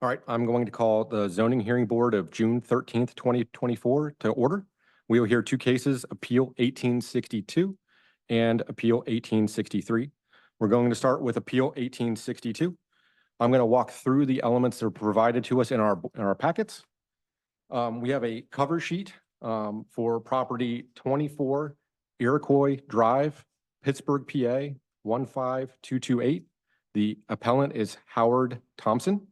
All right, I'm going to call the zoning hearing board of June 13th, 2024 to order. We will hear two cases, Appeal 1862 and Appeal 1863. We're going to start with Appeal 1862. I'm going to walk through the elements that are provided to us in our packets. We have a cover sheet for property 24 Iroquois Drive, Pittsburgh, PA 15228. The appellant is Howard Thompson.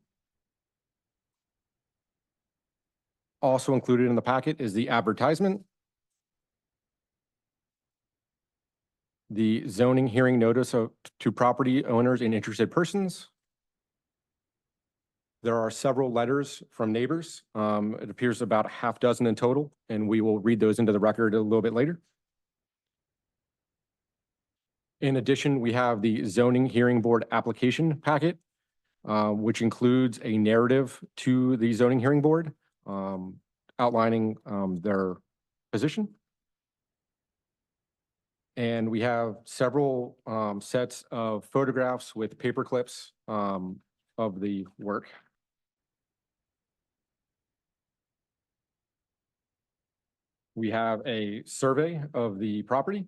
Also included in the packet is the advertisement, the zoning hearing notice to property owners and interested persons. There are several letters from neighbors. It appears about a half dozen in total, and we will read those into the record a little bit later. In addition, we have the zoning hearing board application packet, which includes a narrative to the zoning hearing board outlining their position. And we have several sets of photographs with paper clips of the work. We have a survey of the property.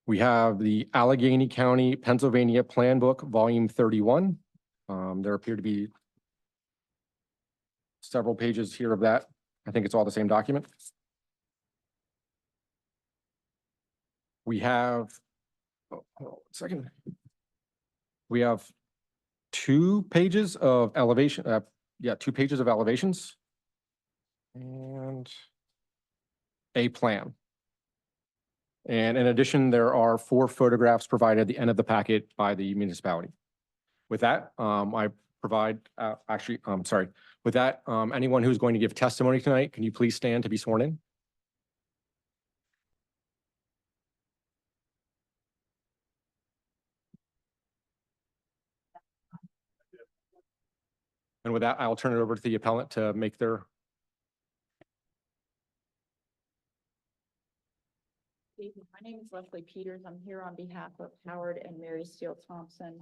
We have the Allegheny County, Pennsylvania Plan Book, Volume 31. There appear to be several pages here of that. I think it's all the same document. We have, hold on 1 second. We have 2 pages of elevation, 2 pages of elevations and a plan. And in addition, there are 4 photographs provided at the end of the packet by the municipality. With that, I provide, with that, anyone who's going to give testimony tonight, can you please stand to be sworn in? And with that, I'll turn it over to the appellant to make their. My name is Leslie Peters. I'm here on behalf of Howard and Mary Steele Thompson,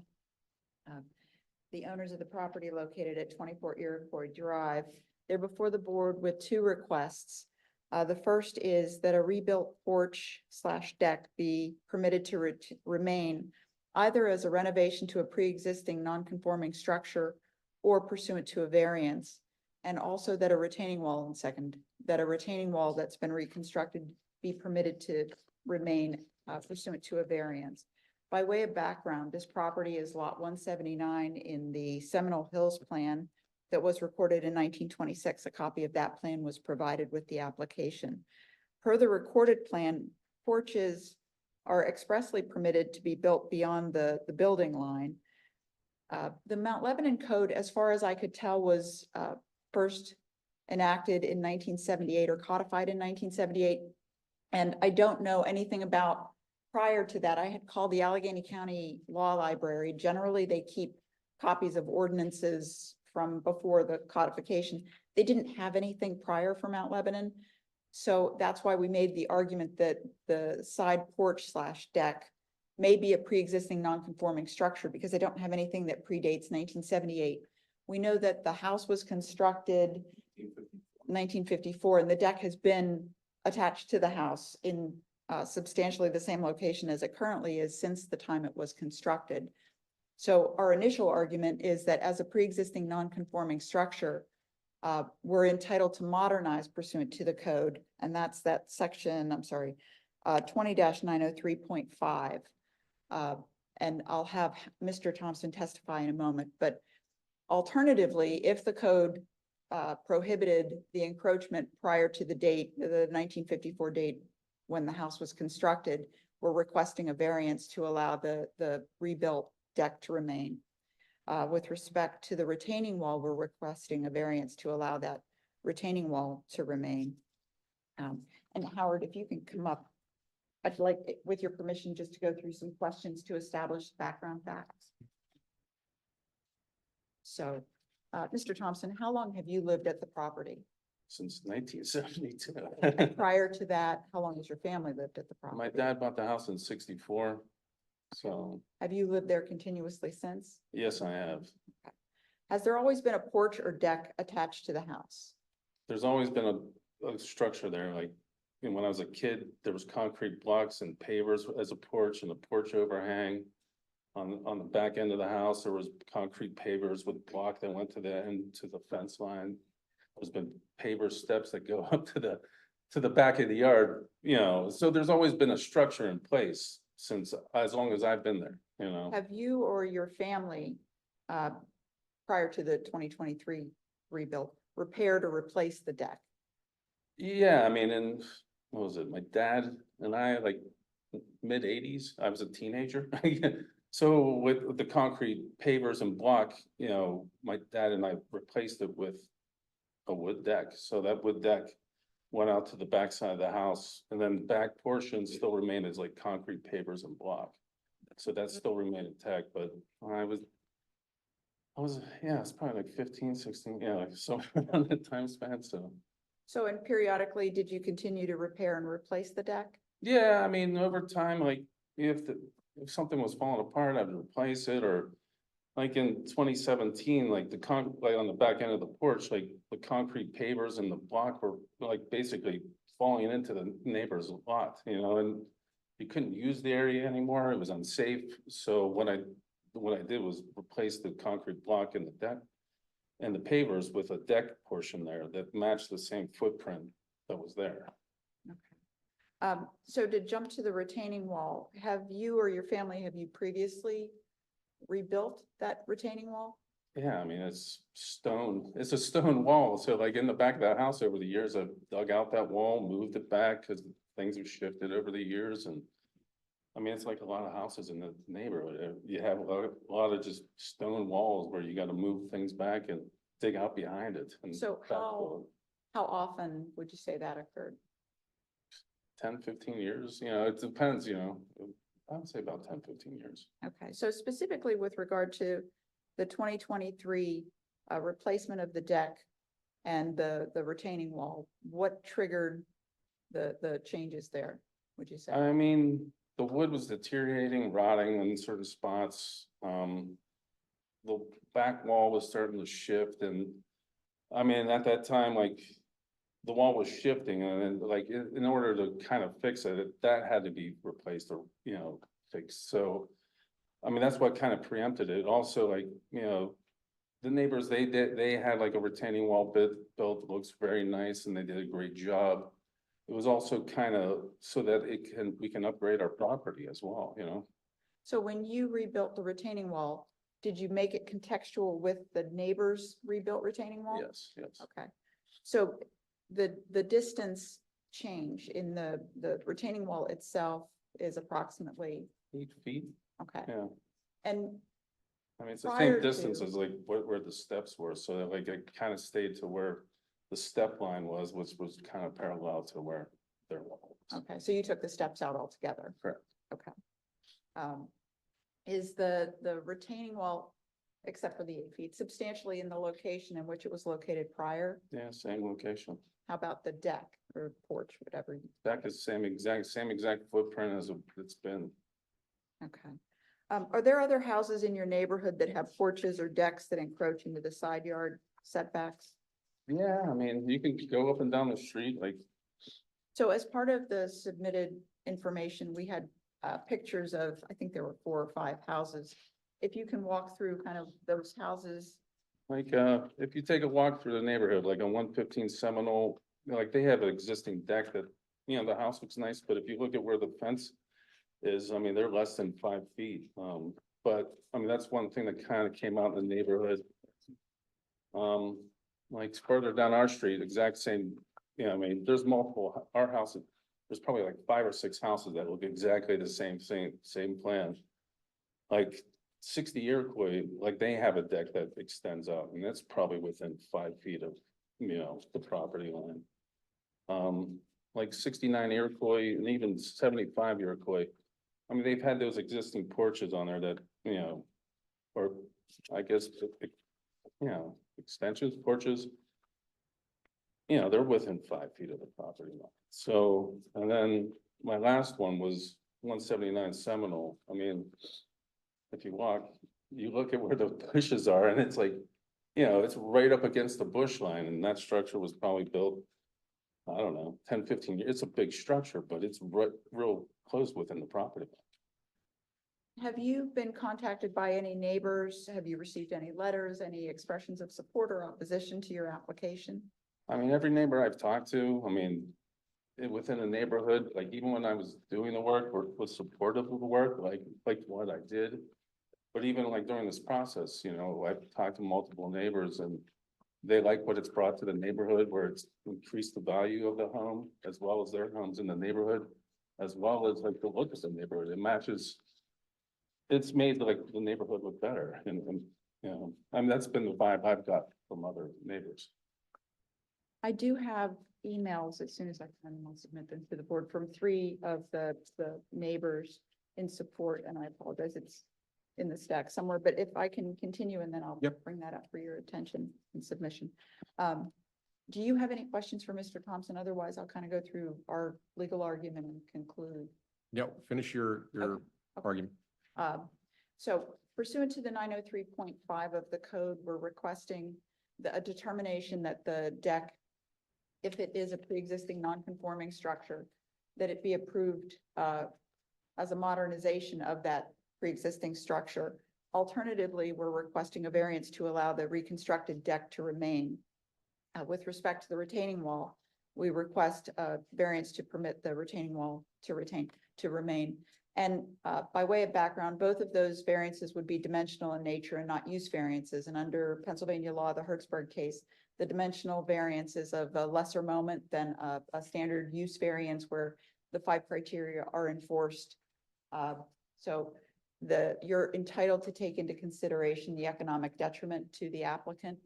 the owners of the property located at 24 Iroquois Drive. They're before the board with 2 requests. The first is that a rebuilt porch/deck be permitted to remain either as a renovation to a pre-existing non-conforming structure or pursuant to a variance, and also that a retaining wall, that a retaining wall that's been reconstructed be permitted to remain pursuant to a variance. By way of background, this property is lot 179 in the Seminole Hills plan that was recorded in 1926. A copy of that plan was provided with the application. Per the recorded plan, porches are expressly permitted to be built beyond the building line. The Mount Lebanon Code, as far as I could tell, was first enacted in 1978 or codified in 1978. And I don't know anything about prior to that. I had called the Allegheny County Law Library. Generally, they keep copies of ordinances from before the codification. They didn't have anything prior for Mount Lebanon. So that's why we made the argument that the side porch/deck may be a pre-existing non-conforming structure because they don't have anything that predates 1978. We know that the house was constructed 1954 and the deck has been attached to the house in substantially the same location as it currently is since the time it was constructed. So our initial argument is that as a pre-existing non-conforming structure, we're entitled to modernize pursuant to the code. And that's that section, 20-903.5. And I'll have Mr. Thompson testify in a moment. But alternatively, if the code prohibited the encroachment prior to the date, the 1954 date when the house was constructed, we're requesting a variance to allow the rebuilt deck to remain. With respect to the retaining wall, we're requesting a variance to allow that retaining wall to remain. And Howard, if you can come up, I'd like, with your permission, just to go through some questions to establish background facts. So, Mr. Thompson, how long have you lived at the property? Since 1972. And prior to that, how long has your family lived at the property? My dad bought the house in 64. So, Have you lived there continuously since? yes, I have. Has there always been a porch or deck attached to the house? There's always been a structure there, like, you know, when I was a kid, there was concrete blocks and pavers as a porch and a porch overhang. On the back end of the house, there was concrete pavers with block that went to the end, to the fence line. There's been paver steps that go up to the back of the yard, you know, so there's always been a structure in place since, as long as I've been there, you know. Have you or your family, prior to the 2023 rebuild, repaired or replaced the deck? Yeah, I mean, and what was it? My dad and I, like, mid-80s, I was a teenager. So with the concrete pavers and block, you know, my dad and I replaced it with a wood deck. So that wood deck went out to the backside of the house, and then the back portion still remained as like concrete pavers and block. So that still remained intact, but I was, yeah, it's probably like 15, 16, yeah, like so around that time span, so. So, and periodically, did you continue to repair and replace the deck? Yeah, I mean, over time, like, if something was falling apart, I'd replace it, or like in 2017, like like on the back end of the porch, like the concrete pavers and the block were like basically falling into the neighbor's lot, you know, and you couldn't use the area anymore. It was unsafe. So what I did was replace the concrete block in the deck and the pavers with a deck portion there that matched the same footprint that was there. So to jump to the retaining wall, have you or your family, have you previously rebuilt that retaining wall? Yeah, I mean, it's stone, it's a stone wall, so like in the back of that house over the years, I've dug out that wall, moved it back, because things have shifted over the years, and. I mean, it's like a lot of houses in the neighborhood, you have a lot of just stone walls where you gotta move things back and dig out behind it. And So backfill it. how often would you say that occurred? 10, 15 years, you know, it depends, you know, I would say about 10, 15 years. Okay, so specifically with regard to the 2023 replacement of the deck and the retaining wall, what triggered the changes there, would you say? I mean, the wood was deteriorating, rotting in certain spots. The back wall was starting to shift, and I mean, at that time, like, the wall was shifting, and then like, in order to kind of fix it, that had to be replaced or, you know, fixed. So, I mean, that's what kind of preempted it. Also, like, you know, the neighbors, they had like a retaining wall built, looks very nice, and they did a great job. It was also kind of so that we can upgrade our property as well, you know? So when you rebuilt the retaining wall, did you make it contextual with the neighbor's rebuilt retaining wall? Yes, yes. Okay, so the distance change in the retaining wall itself is approximately, 8 feet, okay. yeah. And I mean, it's the prior same distance to- as like where the steps were, so that like it kind of stayed to where the step line was, which was kind of parallel to where their wall was. okay, so you took the steps out altogether? Correct. Okay. Is the retaining wall, except for the 8 feet, substantially in the location in which it was located prior? Yeah, same location. How about the deck or porch, whatever? Deck is same exact footprint as it's been. Okay. Are there other houses in your neighborhood that have porches or decks that encroach into the side yard setbacks? Yeah, I mean, you can go up and down the street, like, So as part of the submitted information, we had pictures of, I think there were 4 or 5 houses. If you can walk through kind of those houses. if you take a walk through the neighborhood, like on 115 Seminole, like they have an existing deck that, you know, the house looks nice, but if you look at where the fence is, I mean, they're less than 5 feet. But I mean, that's one thing that kind of came out in the neighborhood. Like further down our street, exact same, you know, I mean, there's multiple, our house, there's probably like 5 or 6 houses that look exactly the same thing, same plan. Like 60 Iroquois, like they have a deck that extends out, and that's probably within 5 feet of, you know, the property line. Like 69 Iroquois and even 75 Iroquois. I mean, they've had those existing porches on there that, you know, or I guess, you know, extensions, porches. You know, they're within 5 feet of the property line. So, and then my last one was 179 Seminole, I mean, if you walk, you look at where the bushes are and it's like, you know, it's right up against the bush line and that structure was probably built, I don't know, 10, 15 years. It's a big structure, but it's real close within the property. Have you been contacted by any neighbors? Have you received any letters, any expressions of support or opposition to your application? I mean, every neighbor I've talked to, I mean, within the neighborhood, like even when I was doing the work, was supportive of the work, like what I did. But even like during this process, you know, I've talked to multiple neighbors and they like what it's brought to the neighborhood, where it's increased the value of the home as well as their homes in the neighborhood, as well as like the look of the neighborhood. It matches. It's made like the neighborhood look better and, you know, I mean, that's been the vibe I've got from other neighbors. I do have emails as soon as I can, I'll submit them to the board from 3 of the neighbors in support, and I apologize, it's in the stack somewhere, but if I can continue and then I'll Yep. bring that up for your attention and submission. Do you have any questions for Mr. Thompson? Otherwise, I'll kind of go through our legal argument and conclude. Yep, finish your Okay. argument. So pursuant to the 903.5 of the code, we're requesting a determination that the deck, if it is a pre-existing non-conforming structure, that it be approved as a modernization of that pre-existing structure. Alternatively, we're requesting a variance to allow the reconstructed deck to remain. With respect to the retaining wall, we request a variance to permit the retaining wall to remain. And by way of background, both of those variances would be dimensional in nature and not use variances. And under Pennsylvania law, the Hertzberg case, the dimensional variance is of a lesser moment than a standard use variance where the 5 criteria are enforced. So you're entitled to take into consideration the economic detriment to the applicant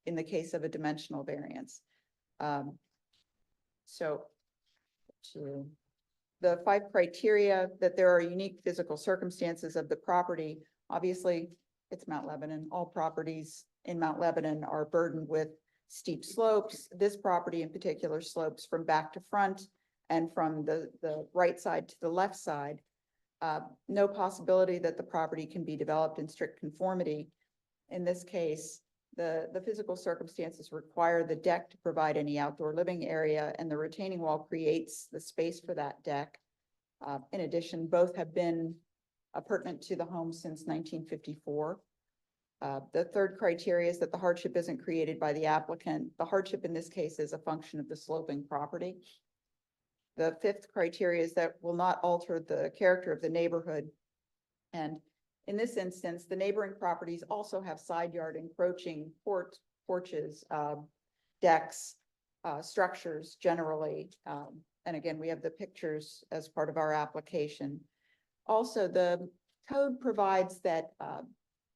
in the case of a dimensional variance. The 5 criteria, that there are unique physical circumstances of the property. Obviously, it's Mount Lebanon. All properties in Mount Lebanon are burdened with steep slopes. This property in particular slopes from back to front and from the right side to the left side. No possibility that the property can be developed in strict conformity. In this case, the physical circumstances require the deck to provide any outdoor living area, and the retaining wall creates the space for that deck. In addition, both have been pertinent to the home since 1954. The 3rd criteria is that the hardship isn't created by the applicant. The hardship in this case is a function of the sloping property. The 5th criteria is that will not alter the character of the neighborhood. And in this instance, the neighboring properties also have side yard encroaching porches, decks, structures generally. And again, we have the pictures as part of our application. Also, the code provides that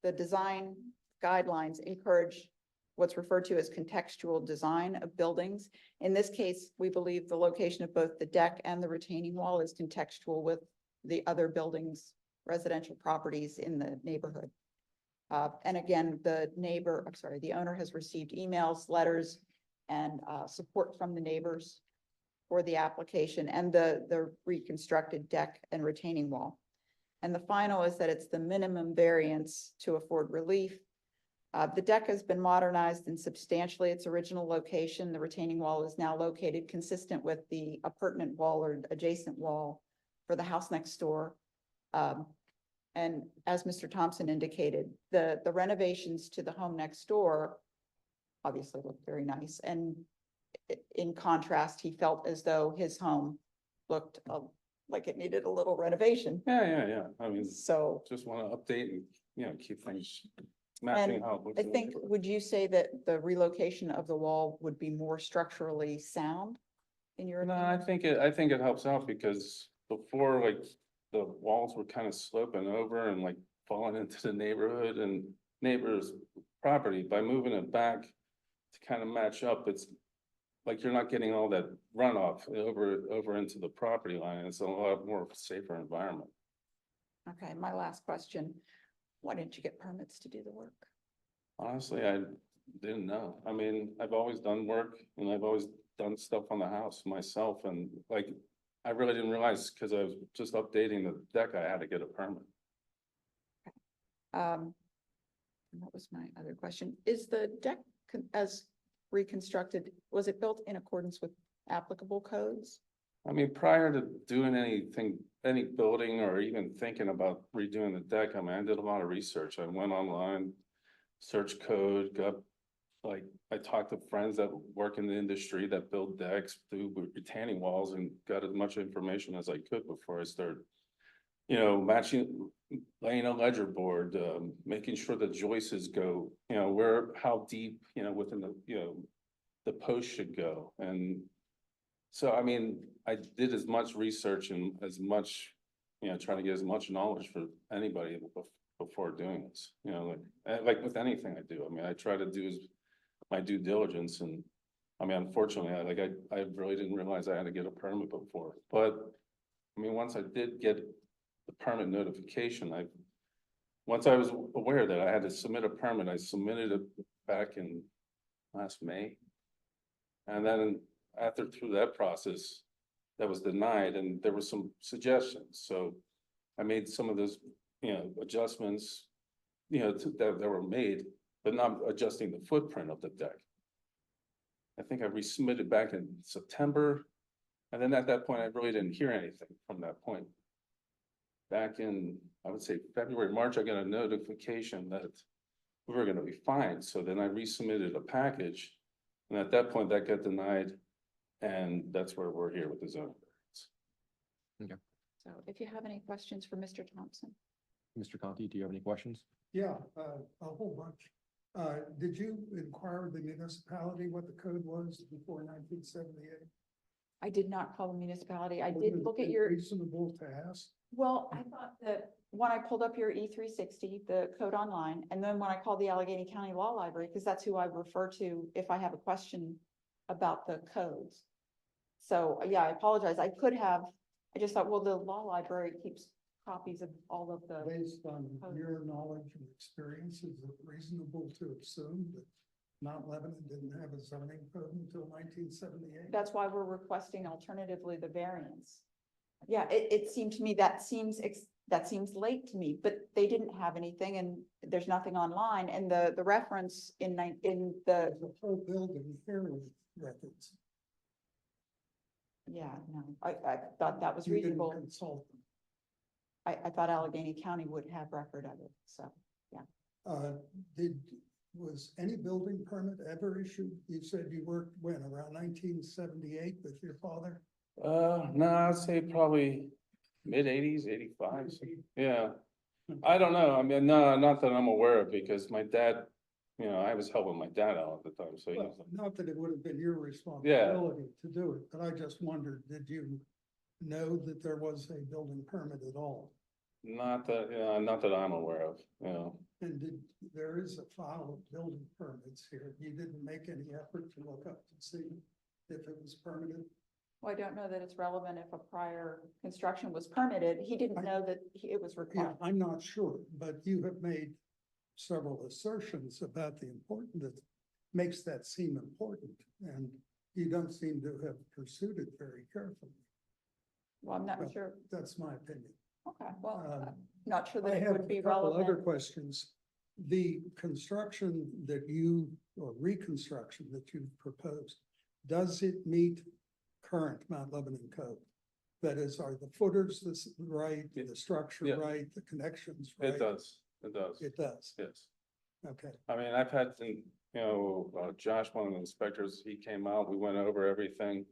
the design guidelines encourage what's referred to as contextual design of buildings. In this case, we believe the location of both the deck and the retaining wall is contextual with the other buildings, residential properties in the neighborhood. And again, the owner has received emails, letters, and support from the neighbors for the application and the reconstructed deck and retaining wall. And the final is that it's the minimum variance to afford relief. The deck has been modernized in substantially its original location. The retaining wall is now located consistent with the appurtenant wall or adjacent wall for the house next door. And as Mr. Thompson indicated, the renovations to the home next door obviously look very nice. And in contrast, he felt as though his home looked like it needed a little renovation. Yeah. I mean, So just want to update and, you know, keep things matching how it looks. I in the think, neighborhood. would you say that the relocation of the wall would be more structurally sound in your No, opinion? I think it helps out because before, like, the walls were kind of sloping over and like falling into the neighborhood and neighbors' property. By moving it back to kind of match up, it's like you're not getting all that runoff over into the property line. It's a lot more safer environment. Okay, my last question. Why didn't you get permits to do the work? Honestly, I didn't know. I mean, I've always done work and I've always done stuff on the house myself and like I really didn't realize, because I was just updating the deck, I had to get a permit. What was my other question? Is the deck as reconstructed, was it built in accordance with applicable codes? I mean, prior to doing anything, any building or even thinking about redoing the deck, I mean, I did a lot of research. I went online, searched code, got, like, I talked to friends that work in the industry that build decks, do retaining walls, and got as much information as I could before I started, you know, matching, laying a ledger board, making sure the joists go, you know, where, how deep, you know, within the, you know, the post should go. And so, I mean, I did as much research and as much, you know, trying to get as much knowledge for anybody before doing this, you know, like with anything I do. I mean, I try to do my due diligence, and I mean, unfortunately, I really didn't realize I had to get a permit before, but I mean, once I did get the permit notification, once I was aware that I had to submit a permit, I submitted it back in last May. And then after through that process, that was denied, and there were some suggestions, so I made some of those, you know, adjustments, you know, that were made, but not adjusting the footprint of the deck. I think I resubmitted back in September, and then at that point, I really didn't hear anything from that point. Back in, I would say February, March, I got a notification that we were gonna be fine, so then I resubmitted a package, and at that point, that got denied. And that's where we're here with the zoning variance. So if you have any questions for Mr. Thompson? Mr. Conti, do you have any questions? Yeah, a whole bunch. Did you inquire with the municipality what the code was before 1978? I did not call the municipality. I did look at your, Reasonable to ask. well, I thought that when I pulled up your E360, the code online, and then when I called the Allegheny County Law Library, because that's who I refer to if I have a question about the codes. So, yeah, I apologize. I just thought, well, the law library keeps copies of all of the, Based on your knowledge and experience, is it reasonable to assume that Mount Lebanon didn't have a zoning code until 1978? that's why we're requesting alternatively the variance. Yeah, it seemed to me that seems late to me, but they didn't have anything, and there's nothing online, and the reference in the, There's a whole building here with records. yeah, no, I thought that was You didn't reasonable. consult them. I thought Allegheny County would have record of it, so. Was any building permit ever issued? You said you worked when, around 1978 with your father? No, I'd say probably mid-80s, 85. Yeah. I don't know. I mean, no, not that I'm aware of, because my dad, you know, I was helping my dad out at the time, so he was. Well, not that it would have been your responsibility to do it, but I just wondered, did you know that there was a building permit at all? Not that I'm aware of, you know. And there is a file of building permits here. You didn't make any effort to look up to see if it was permitted? Well, I don't know that it's relevant if a prior construction was permitted. He didn't know that it was Yeah, required. I'm not sure, but you have made several assertions about the importance that makes that seem important, and you don't seem to have pursued it very carefully. Well, I'm not Well, sure. That's my opinion. Okay, well, Um, I'm not sure that I it have would be a couple other relevant. questions. The construction that or reconstruction that you've proposed, does it meet current Mount Lebanon code? That is, are the footers right, Yeah. the structure Yeah. right, the connections right? It does, It does, yes. okay. I mean, I've had, you know, Josh, one of the inspectors, he came out, we went over everything.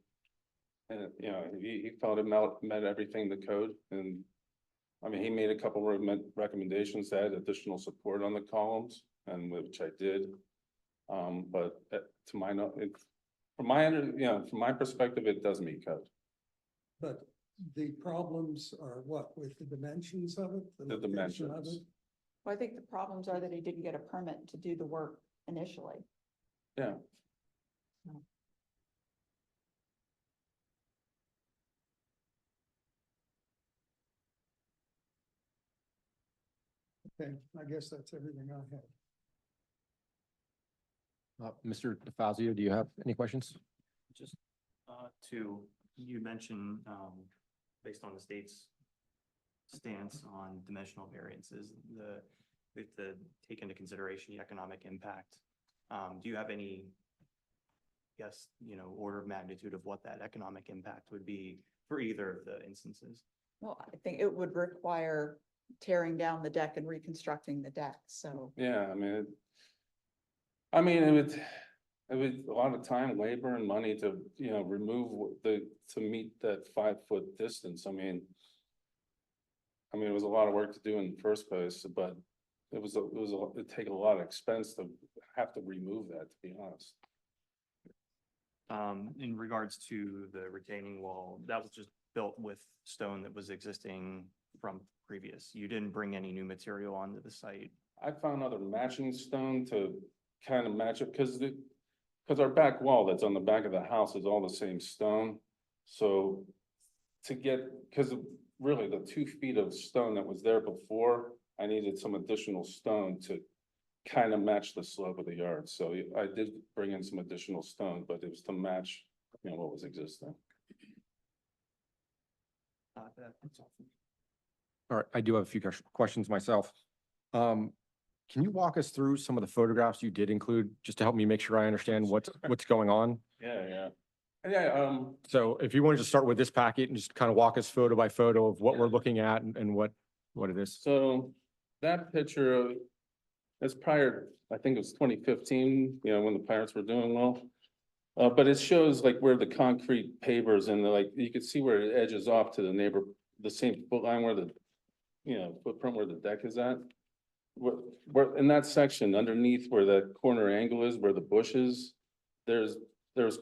And, you know, he felt it met everything, the code, and I mean, he made a couple of recommendations to add additional support on the columns, and which I did. But to my from my perspective, it does meet code. But the problems are what, with the dimensions of it? The location of dimensions. it? Well, I think the problems are that he didn't get a permit to do the work initially. Yeah. Okay, I guess that's everything I have. Mr. DeFazio, do you have any questions? Just you mentioned based on the state's stance on dimensional variances, we have to take into consideration the economic impact. Do you have any, yes, order of magnitude of what that economic impact would be for either of the instances? Well, I think it would require tearing down the deck and reconstructing the deck, so. Yeah, it would, a lot of time, labor and money to, remove to meet that 5-foot distance. It was a lot of work to do in the first place, but it'd take a lot of expense to have to remove that, to be honest. In regards to the retaining wall, that was just built with stone that was existing from previous. You didn't bring any new material onto the site. I found other matching stone to kind of match it, because our back wall that's on the back of the house is all the same stone. So because really the 2 feet of stone that was there before, I needed some additional stone to kind of match the slope of the yard. So I did bring in some additional stone, but it was to match, what was existing. All right, I do have a few questions myself. Can you walk us through some of the photographs you did include, just to help me make sure I understand what's going on? Yeah. Yeah, So if you wanted to start with this packet and just kind of walk us photo by photo of what we're looking at and what it is. so that picture is prior, I think it was 2015, when the Pirates were doing well. But it shows like where the concrete pavers and you could see where it edges off to the same foot line where the, footprint where the deck is at. Where in that section underneath where the corner angle is, where the bush is, there's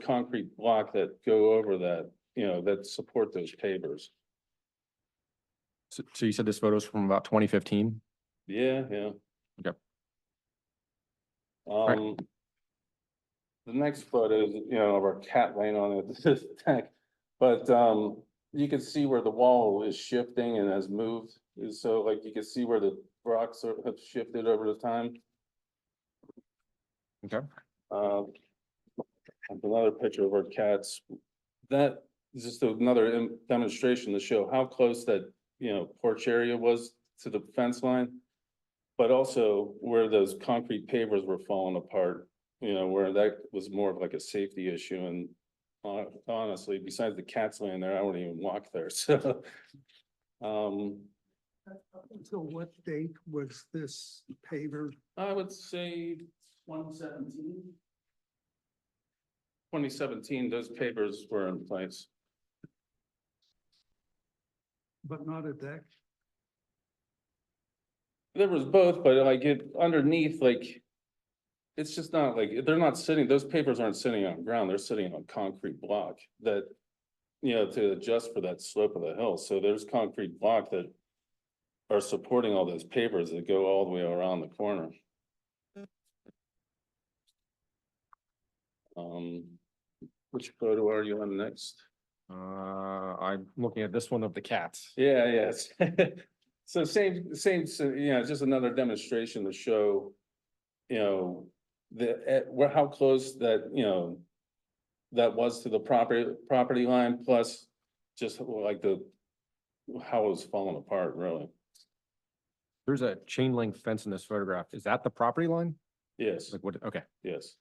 concrete block that go over that, that support those pavers. So you said this photo's from about 2015? Yeah. Okay. Right. The next photo is, of our cat laying on the deck, but, you can see where the wall is shifting and has moved. So like you can see where the rocks have shifted over the time. Okay. Another picture of our cats. That is just another demonstration to show how close that, porch area was to the fence line. But also where those concrete pavers were falling apart, where that was more of like a safety issue. And honestly, besides the cats laying there, I wouldn't even walk there, so. So what date was this paver? I would say 2017. 2017, those pavers were in place. But not a deck? There was both, but underneath, it's just not they're not sitting, those pavers aren't sitting on ground, they're sitting on concrete block that, to adjust for that slope of the hill. So there's concrete block that are supporting all those pavers that go all the way around the corner. Which photo are you on next? I'm looking at this one of the cats. Yeah, yes. So same, just another demonstration to show, how close that, that was to the property line, plus just how it was falling apart, really. There's a chain link fence in this photograph. Is that the property line? Yes, Like what? Okay. yes.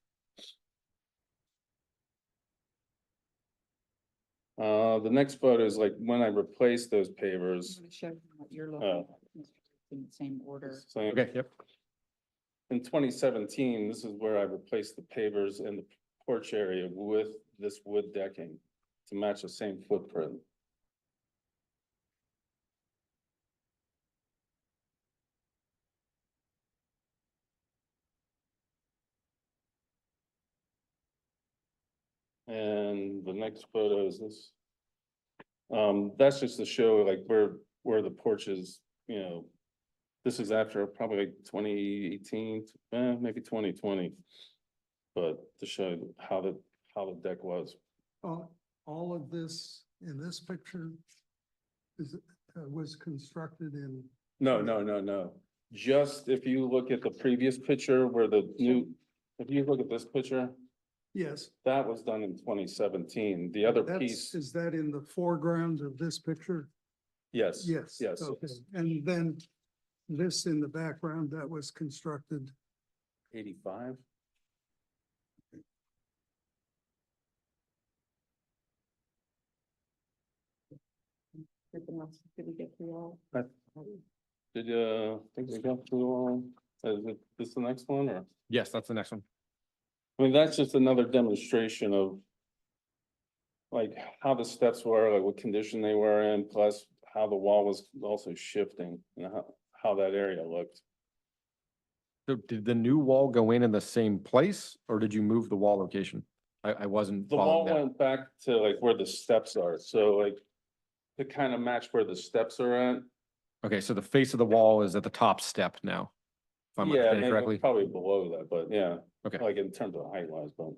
The next photo is when I replaced those I'm pavers. gonna show you what you're looking at in the same order. Okay. Yep. In 2017, this is where I replaced the pavers in the porch area with this wood decking to match the same footprint. And the next photo is this. That's just to show where the porch is, this is after probably 2018, maybe 2020. But to show how the deck was. All of this in this picture was constructed in, No. Just if you look at the previous picture where if you look at this picture, Yes. That was done in 2017. The other piece, Is that in the foreground of this picture? yes. Yes. Yes. Okay, and then this in the background that was constructed, 85. Everything else, did we get through all? Did, think we got through all, is it, this the next one or? Yes, that's the next one. I mean, that's just another demonstration of like how the steps were, like what condition they were in, plus how the wall was also shifting and how that area looked. So did the new wall go in the same place or did you move the wall location? I wasn't The wall following that. went back to like where the steps are, so like to kind of match where the steps are at. Okay, so the face of the wall is at the top step now. If I'm Yeah, understanding maybe correctly. probably below that, but yeah, Okay. like in terms of height wise, but.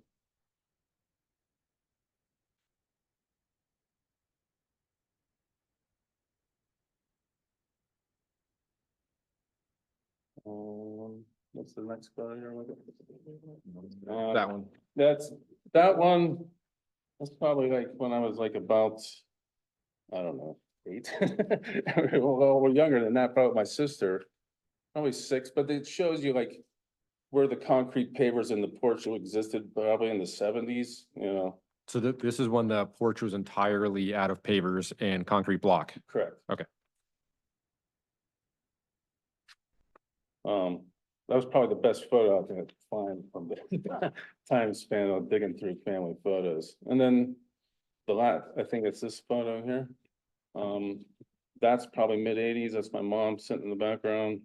What's the next photo you're looking at? That one. That one, that's probably like when I was like about, I don't know, 8. Well, we're younger than that, probably my sister, probably 6, but it shows you like where the concrete pavers in the porch existed probably in the 70s, you know, So this is when the porch was entirely out of pavers and concrete block. correct. Okay. That was probably the best photo I could find from the time span of digging through family photos. And then I think it's this photo here. That's probably mid-80s. That's my mom sitting in the background.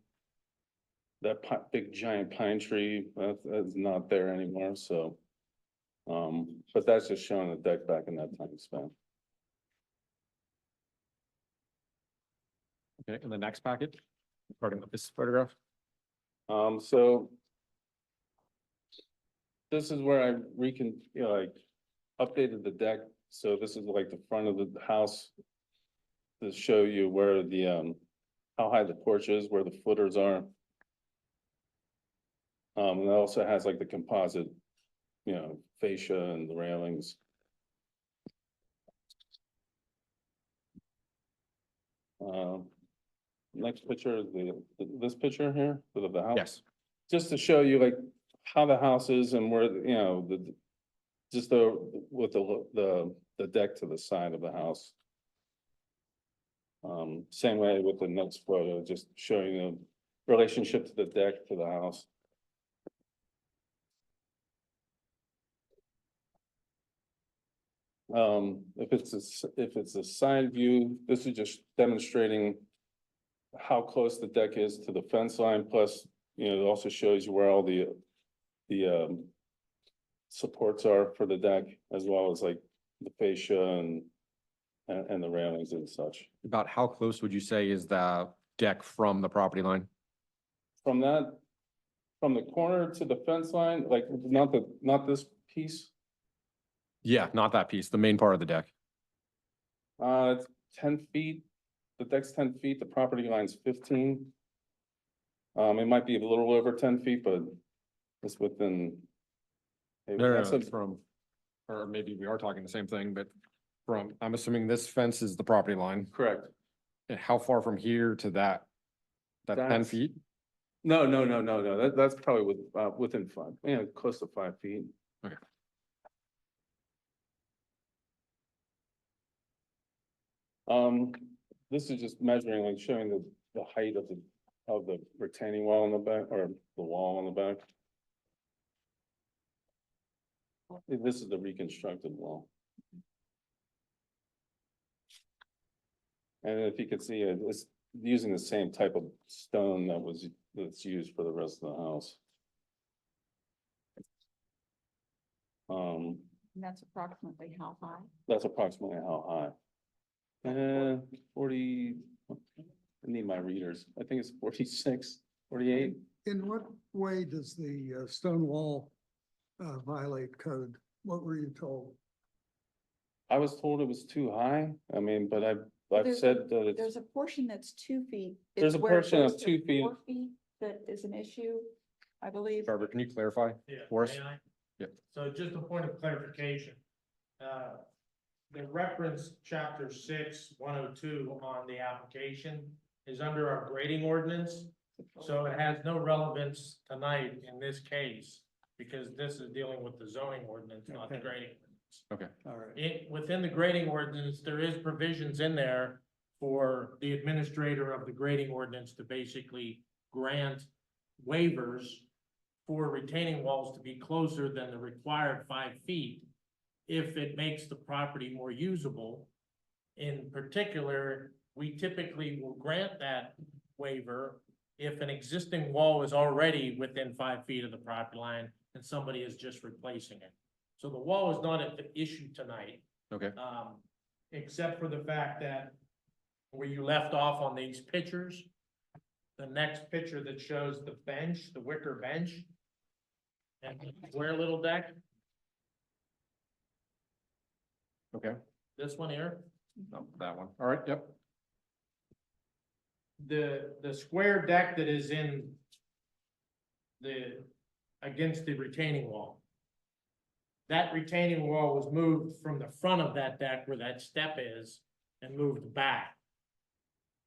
That big giant pine tree, that's not there anymore, so. But that's just showing the deck back in that time span. Okay, in the next packet, starting with this photograph. So. This is where I like, updated the deck, so this is like the front of the house. To show you where the, how high the porch is, where the footers are. And it also has like the composite, fascia and the railings. Next picture is this picture here of the house. Yes. Just to show you like how the house is and where, just with the deck to the side of the house. Same way with the next photo, just showing the relationship to the deck to the house. If it's a side view, this is just demonstrating how close the deck is to the fence line, plus, it also shows you where all the supports are for the deck, as well as like the fascia and the railings and such. About how close would you say is the deck from the property line? From the corner to the fence line, like not this piece, Yeah, not that piece, the main part of the deck. it's 10 feet. The deck's 10 feet, the property line's 15. It might be a little over 10 feet, but it's within. No, That's a- it's from, or maybe we are talking the same thing, but I'm assuming this fence is the property line. Correct. And how far from here to that? That 10 That's- feet? No, that's probably within 5, close to 5 feet. Okay. This is just measuring, like showing the height of the retaining wall in the back, or the wall on the back. This is the reconstructed wall. And if you can see, it's using the same type of stone that's used for the rest of the house. And that's approximately how high? That's approximately how high. 40, I need my readers. I think it's 46, 48. in what way does the stone wall violate code? What were you told? I was told it was too high. I mean, but I've There's a- said that it's, There's a portion that's 2 feet. There's It's a where it portion of goes to 2 feet. 4 feet that is an issue, I believe. Barbara, can you clarify for us? So just a point of clarification. The reference chapter 6, 102 on the application is under our grading ordinance. So it has no relevance tonight in this case, because this is dealing with the zoning ordinance, not the Okay. grading ordinance. All right. Within the grading ordinance, there is provisions in there for the administrator of the grading ordinance to basically grant waivers for retaining walls to be closer than the required 5 feet if it makes the property more usable. In particular, we typically will grant that waiver if an existing wall is already within 5 feet of the property line and somebody is just replacing it. So the wall is not at the issue tonight, Okay, except for the fact that where you left off on these pictures, the next picture that shows the bench, the wicker bench, and the square little deck, okay. this one here, No, that one. All right, yep. the square deck that is in against the retaining wall. That retaining wall was moved from the front of that deck where that step is and moved back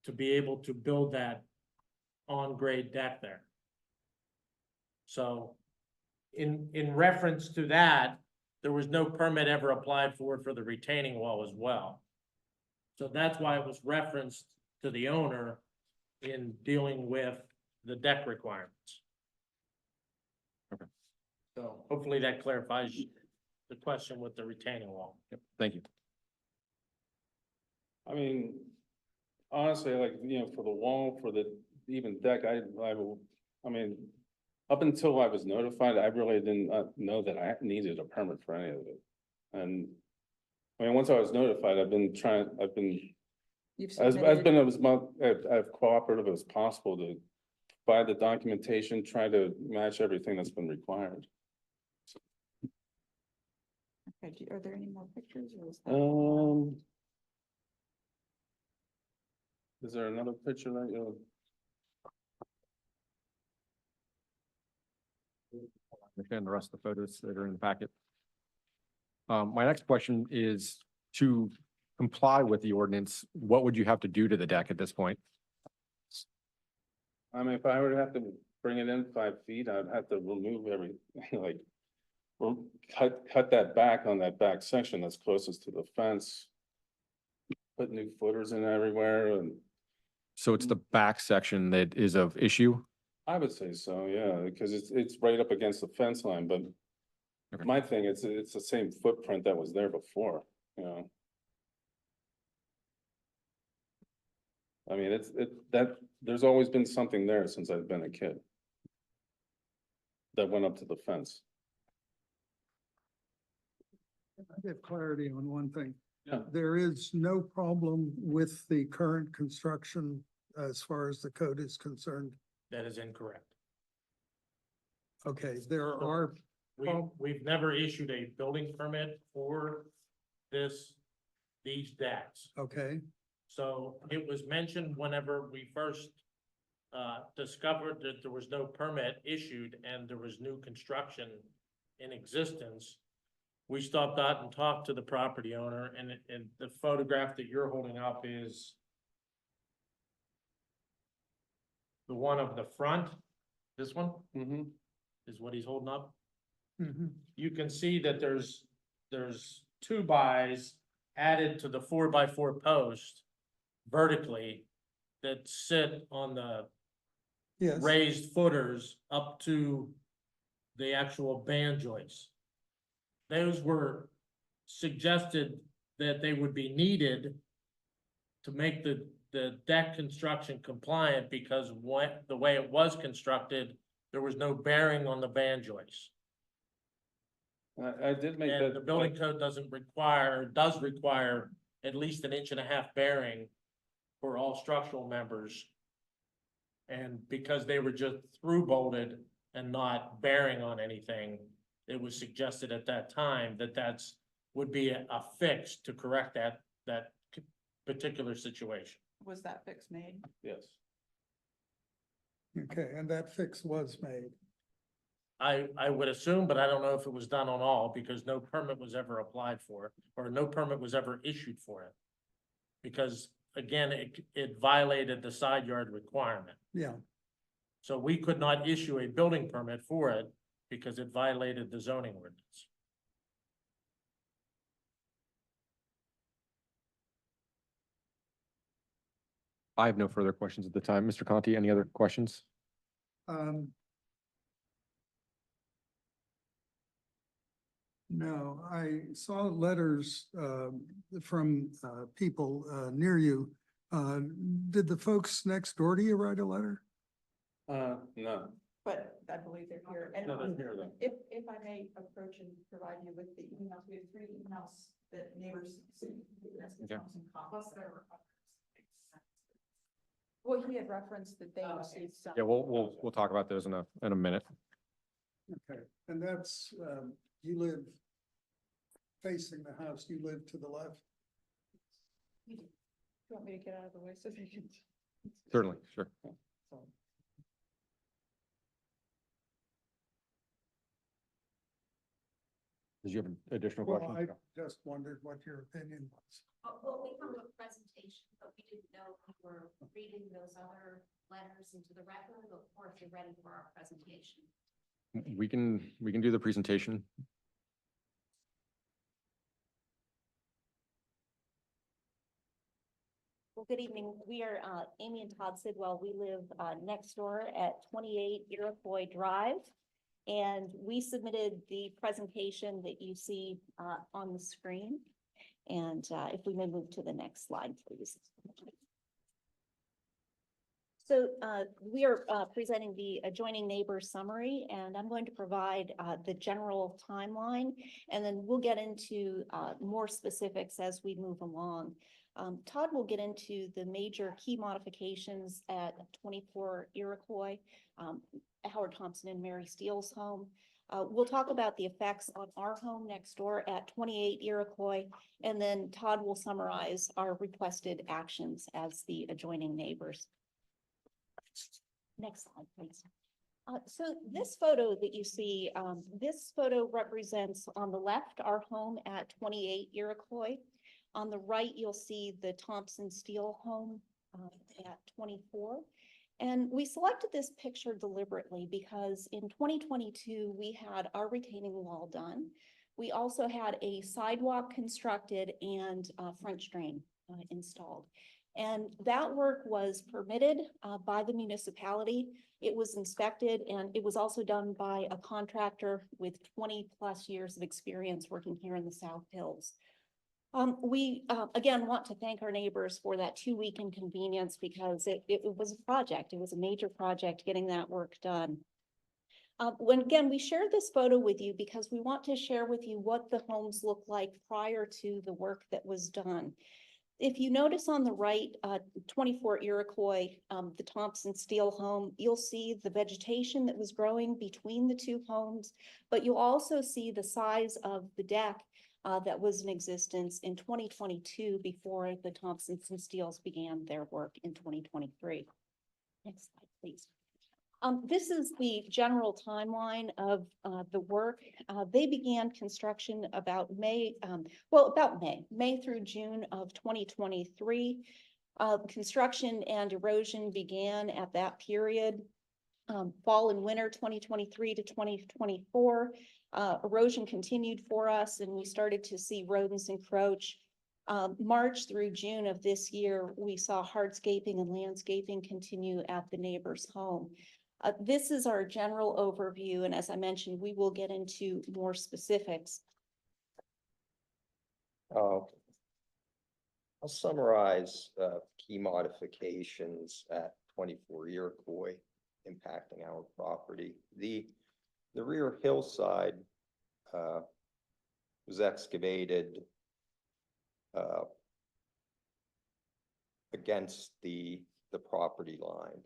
to be able to build that on-grade deck there. So in reference to that, there was no permit ever applied for the retaining wall as well. So that's why it was referenced to the owner in dealing with the deck requirements. Okay. So hopefully that clarifies the question with the retaining wall. Yep, thank you. I mean, honestly, like, you know, for the wall, for the even deck, I mean, up until I was notified, I really didn't know that I needed a permit for any of it. And I mean, once I was notified, I've been, You've as submitted, as cooperative as possible to buy the documentation, try to match everything that's been required. okay, are there any more pictures or is that? Is there another picture that you? Understand the rest of the photos that are in the packet. My next question is to comply with the ordinance, what would you have to do to the deck at this point? I mean, if I were to have to bring it in 5 feet, I'd have to remove every, like, cut that back on that back section that's closest to the fence. Put new footers in everywhere, and So it's the back section that is of issue? I would say so, yeah, because it's right up against the fence line, but Okay. my thing, it's the same footprint that was there before, you know? I mean, there's always been something there since I've been a kid. That went up to the fence. I get clarity on one thing. Yeah. There is no problem with the current construction as far as the code is concerned. That is incorrect. Okay, there are, We've never issued a building permit for these decks. okay, So it was mentioned whenever we first discovered that there was no permit issued and there was new construction in existence. We stopped out and talked to the property owner, and the photograph that you're holding up is the one of the front. This one Mm-hmm. is what he's holding up. mhm, You can see that there's 2-bys added to the 4x4 post vertically that sit on the yes, raised footers up to the actual band joists. Those were suggested that they would be needed to make the deck construction compliant, because the way it was constructed, there was no bearing on the band joists. I did make And that. the building code does require at least 1.5 inch bearing for all structural members. And because they were just through bolted and not bearing on anything, it was suggested at that time that would be a fix to correct that particular situation. Was that fix made? Yes. okay, and that fix was made. I would assume, but I don't know if it was done on all, because no permit was ever applied for, or no permit was ever issued for it. Because again, it violated the side yard requirement. Yeah, So we could not issue a building permit for it because it violated the zoning ordinance. I have no further questions at the time. Mr. Conti, any other questions? um. No, I saw letters, from, people, near you. Did the folks next door to you write a letter? No, But I believe they're here. And no, they're here though. if I may approach and provide you with the emails, we have 3 emails that neighbors. Okay. Well, he had referenced that they received some. Yeah, we'll talk about those in a minute. Okay, and that's, you live facing the house, you live to the left? You want me to get out of the way so they can? Certainly, sure. Did you have an additional Well, question? I just wondered what your opinion was. Well, we come to a presentation, but we didn't know if we were reading those other letters into the record or if you're ready for our presentation. We can do the presentation. Well, good evening. We are Amy and Todd Sidwell. We live next door at 28 Iroquois Drive. And we submitted the presentation that you see on the screen. And if we may move to the next slide, please. So we are presenting the adjoining neighbor summary, and I'm going to provide the general timeline, and then we'll get into more specifics as we move along. Todd will get into the major key modifications at 24 Iroquois, Howard Thompson and Mary Steele's home. We'll talk about the effects on our home next door at 28 Iroquois, and then Todd will summarize our requested actions as the adjoining neighbors. Next slide, please. So this photo that you see, this photo represents on the left, our home at 28 Iroquois. On the right, you'll see the Thompson Steele home at 24. And we selected this picture deliberately because in 2022, we had our retaining wall done. We also had a sidewalk constructed and French drain installed. And that work was permitted by the municipality. It was inspected, and it was also done by a contractor with 20+ years of experience working here in the South Hills. We again want to thank our neighbors for that 2-week inconvenience because it was a project. It was a major project getting that work done. Again, we shared this photo with you because we want to share with you what the homes look like prior to the work that was done. If you notice on the right, 24 Iroquois, the Thompson Steele home, you'll see the vegetation that was growing between the two homes, but you'll also see the size of the deck that was in existence in 2022 before the Thompsons and Steeles began their work in 2023. Next slide, please. This is the general timeline of the work. They began construction about May through June of 2023. Construction and erosion began at that period. Fall and winter 2023 to 2024. Erosion continued for us and we started to see rodents encroach. March through June of this year, we saw hardscaping and landscaping continue at the neighbor's home. This is our general overview, and as I mentioned, we will get into more specifics. I'll summarize key modifications at 24 Iroquois impacting our property. The rear hillside was excavated against the property line.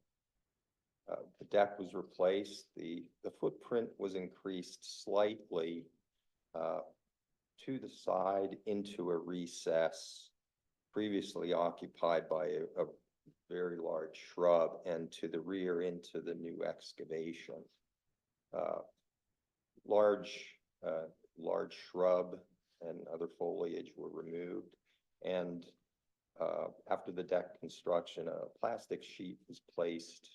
The deck was replaced. The footprint was increased slightly to the side into a recess previously occupied by a very large shrub, and to the rear into the new excavation. large, large shrub and other foliage were removed. And after the deck construction, a plastic sheet was placed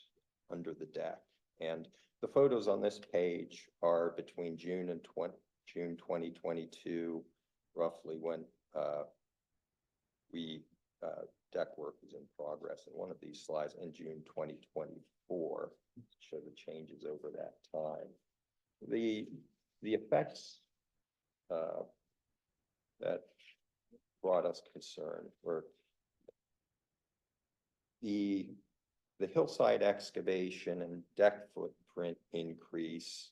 under the deck. And the photos on this page are between June 2022, roughly when deck work was in progress. And one of these slides in June 2024 show the changes over that time. The effects that brought us concern were the hillside excavation and deck footprint increase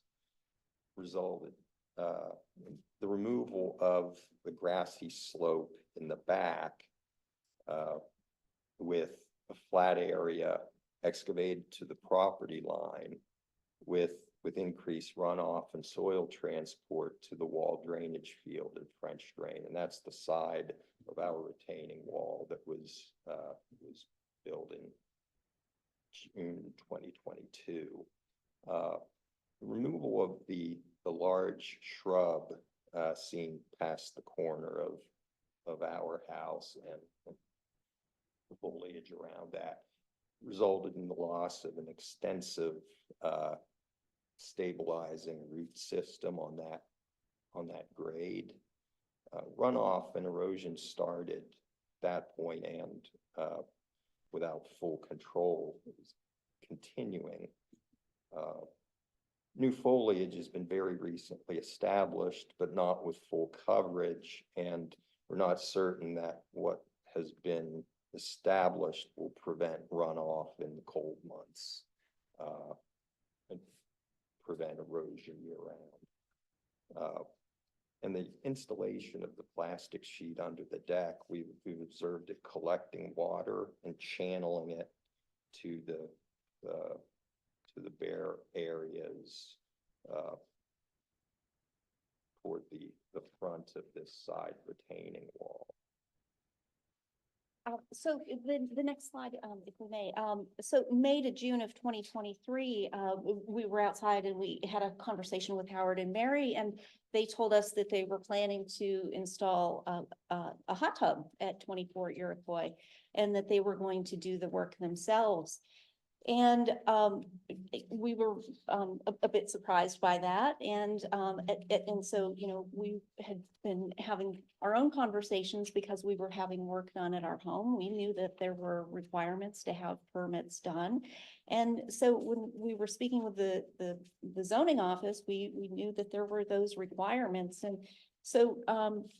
resulted the removal of the grassy slope in the back with a flat area excavated to the property line with increased runoff and soil transport to the wall drainage field and French drain. And that's the side of our retaining wall that was built in June 2022. The removal of the large shrub seen past the corner of our house and the foliage around that resulted in the loss of an extensive stabilizing root system on that grade. Runoff and erosion started at that point and without full control, it was continuing. New foliage has been very recently established, but not with full coverage, and we're not certain that what has been established will prevent runoff in the cold months and prevent erosion year-round. And the installation of the plastic sheet under the deck, we've observed it collecting water and channeling it to the bare areas toward the front of this side retaining wall. So the next slide, if we may, so May to June of 2023, we were outside and we had a conversation with Howard and Mary, and they told us that they were planning to install a hot tub at 24 Iroquois and that they were going to do the work themselves. And we were a bit surprised by that. And so, you know, we had been having our own conversations because we were having work done at our home. We knew that there were requirements to have permits done. And so when we were speaking with the zoning office, we knew that there were those requirements. And so,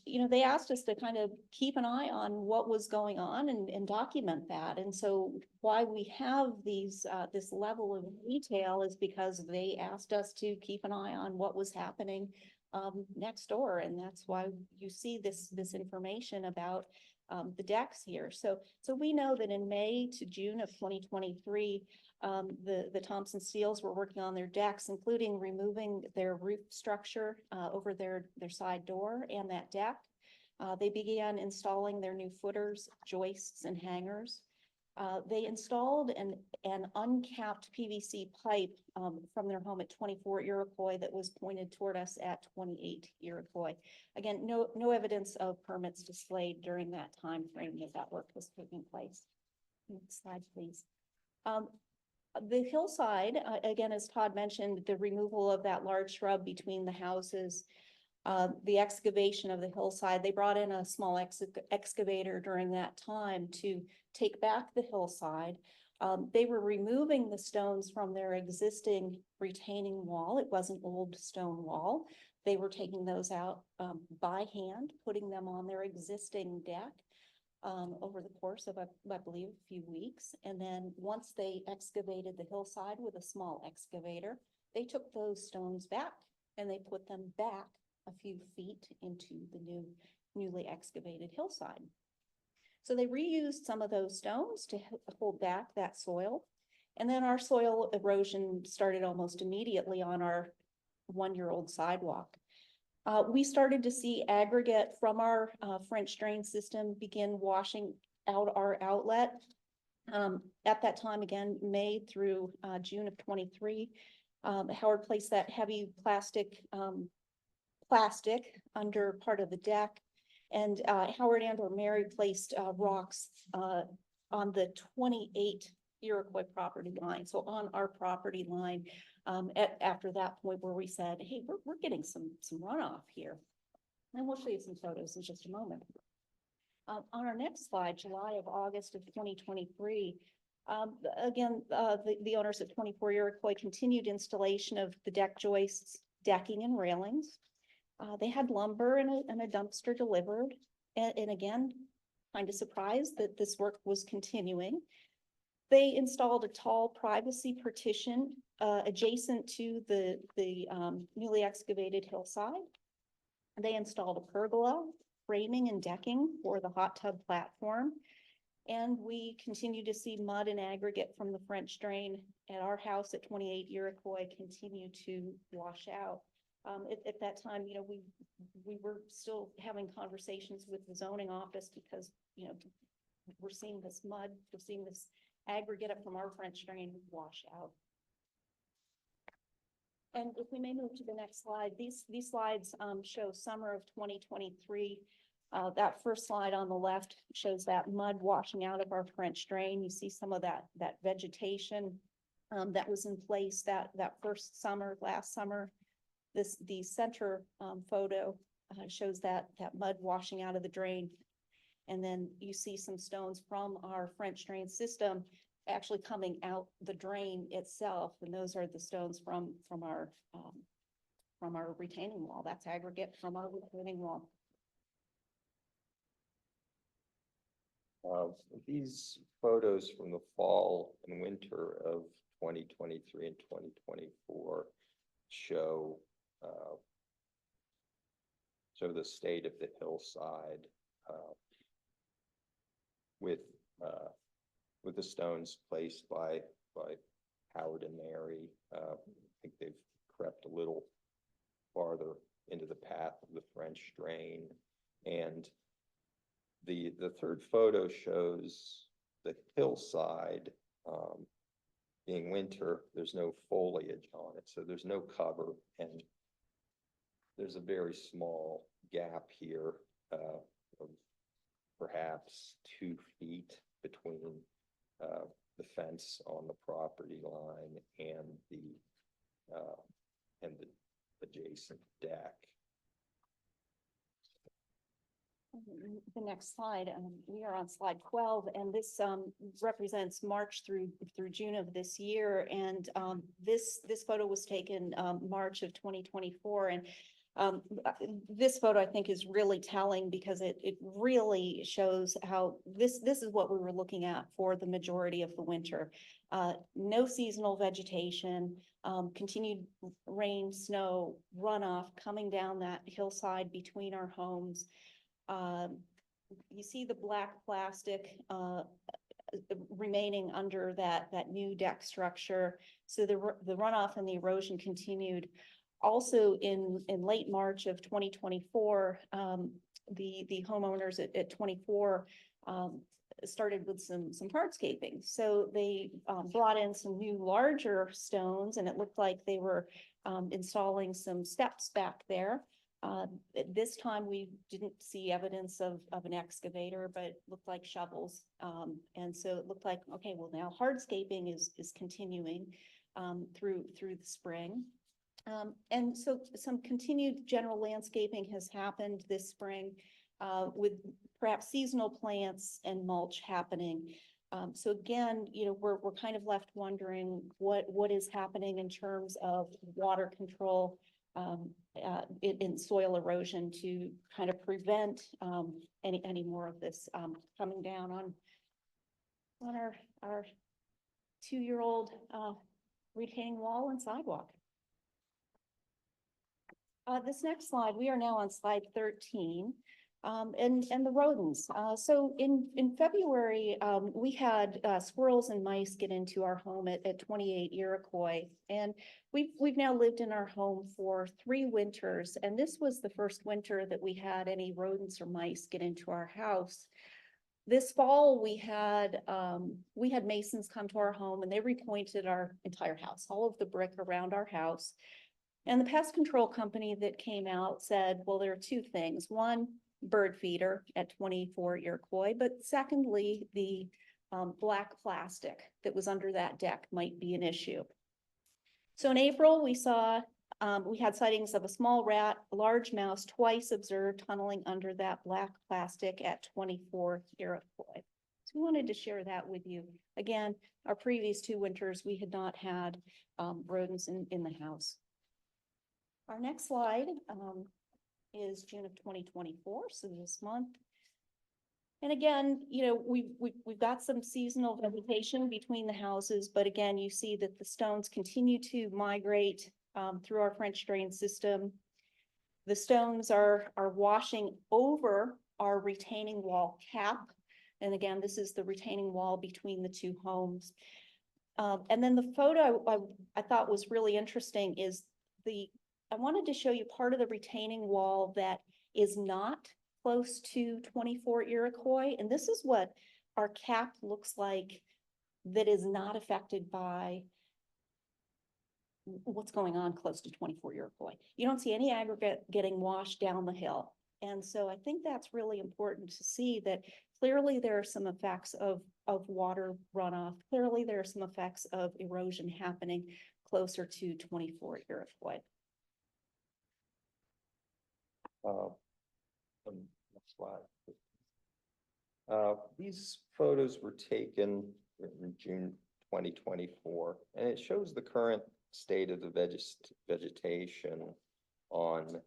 you know, they asked us to kind of keep an eye on what was going on and document that. And so why we have these, this level of detail is because they asked us to keep an eye on what was happening next door. And that's why you see this information about the decks here. So we know that in May to June of 2023, the Thompson Steels were working on their decks, including removing their roof structure over their side door and that deck. They began installing their new footers, joists, and hangers. They installed an uncapped PVC pipe from their home at 24 Iroquois that was pointed toward us at 28 Iroquois. Again, no evidence of permits displayed during that time frame that work was taking place. Next slide, please. The hillside, again, as Todd mentioned, the removal of that large shrub between the houses, the excavation of the hillside, they brought in a small excavator during that time to take back the hillside. They were removing the stones from their existing retaining wall. It was an old stone wall. They were taking those out by hand, putting them on their existing deck over the course of, I believe, a few weeks. And then once they excavated the hillside with a small excavator, they took those stones back and they put them back a few feet into the newly excavated hillside. So they reused some of those stones to hold back that soil. And then our soil erosion started almost immediately on our one-year-old sidewalk. We started to see aggregate from our French drain system begin washing out our outlet. At that time, again, May through June of 23, Howard placed that heavy plastic under part of the deck. And Howard and or Mary placed rocks on the 28 Iroquois property line, so on our property line. After that point where we said, hey, we're getting some runoff here. And we'll show you some photos in just a moment. On our next slide, July of August of 2023, again, the owners at 24 Iroquois continued installation of the deck joists, decking and railings. They had lumber and a dumpster delivered. And again, kind of surprised that this work was continuing. They installed a tall privacy partition adjacent to the newly excavated hillside. They installed a pergola, framing and decking for the hot tub platform. And we continue to see mud and aggregate from the French drain at our house at 28 Iroquois continue to wash out. At that time, you know, we were still having conversations with the zoning office because, you know, we're seeing this mud, we're seeing this aggregate up from our French drain wash out. And if we may move to the next slide, these slides show summer of 2023. That first slide on the left shows that mud washing out of our French drain. You see some of that vegetation that was in place that first summer, last summer. The center photo shows that mud washing out of the drain. And then you see some stones from our French drain system actually coming out the drain itself. And those are the stones from our retaining wall. That's aggregate from our retaining wall. These photos from the fall and winter of 2023 and 2024 show the state of the hillside with the stones placed by Howard and Mary. I think they've crept a little farther into the path of the French drain. And the third photo shows the hillside being winter. There's no foliage on it, so there's no cover, and there's a very small gap here of perhaps 2 feet between the fence on the property line and the adjacent deck. The next slide, we are on slide 12, and this represents March through June of this year. And this photo was taken March of 2024. And this photo, I think, is really telling because it really shows how this is what we were looking at for the majority of the winter. No seasonal vegetation, continued rain, snow, runoff coming down that hillside between our homes. You see the black plastic remaining under that new deck structure. So the runoff and the erosion continued. Also in late March of 2024, the homeowners at 24 started with some hardscaping. So they brought in some new larger stones, and it looked like they were installing some steps back there. This time we didn't see evidence of an excavator, but it looked like shovels. And so it looked like, okay, well now hardscaping is continuing through the spring. And so some continued general landscaping has happened this spring with perhaps seasonal plants and mulch happening. So again, you know, we're kind of left wondering what is happening in terms of water control in soil erosion to kind of prevent any more of this coming down on our 2-year-old retaining wall and sidewalk. This next slide, we are now on slide 13. And the rodents. So in February, we had squirrels and mice get into our home at 28 Iroquois. And we've now lived in our home for 3 winters. And this was the first winter that we had any rodents or mice get into our house. This fall, we had masons come to our home and they repointed our entire house, all of the brick around our house. And the pest control company that came out said, well, there are two things. One, bird feeder at 24 Iroquois, but secondly, the black plastic that was under that deck might be an issue. So in April, we had sightings of a small rat, a large mouse, twice observed tunneling under that black plastic at 24 Iroquois. So we wanted to share that with you. Again, our previous 2 winters, we had not had rodents in the house. Our next slide is June of 2024, so this month. And again, we've got some seasonal vegetation between the houses, but again, you see that the stones continue to migrate through our French drain system. The stones are washing over our retaining wall cap. And again, this is the retaining wall between the 2 homes. And then the photo I thought was really interesting is I wanted to show you part of the retaining wall that is not close to 24 Iroquois. And this is what our cap looks like that is not affected by what's going on close to 24 Iroquois. You don't see any aggregate getting washed down the hill. And so I think that's really important to see that clearly there are some effects of water runoff. Clearly there are some effects of erosion happening closer to 24 Iroquois. Next slide. These photos were taken in June 2024, and it shows the current state of the vegetation on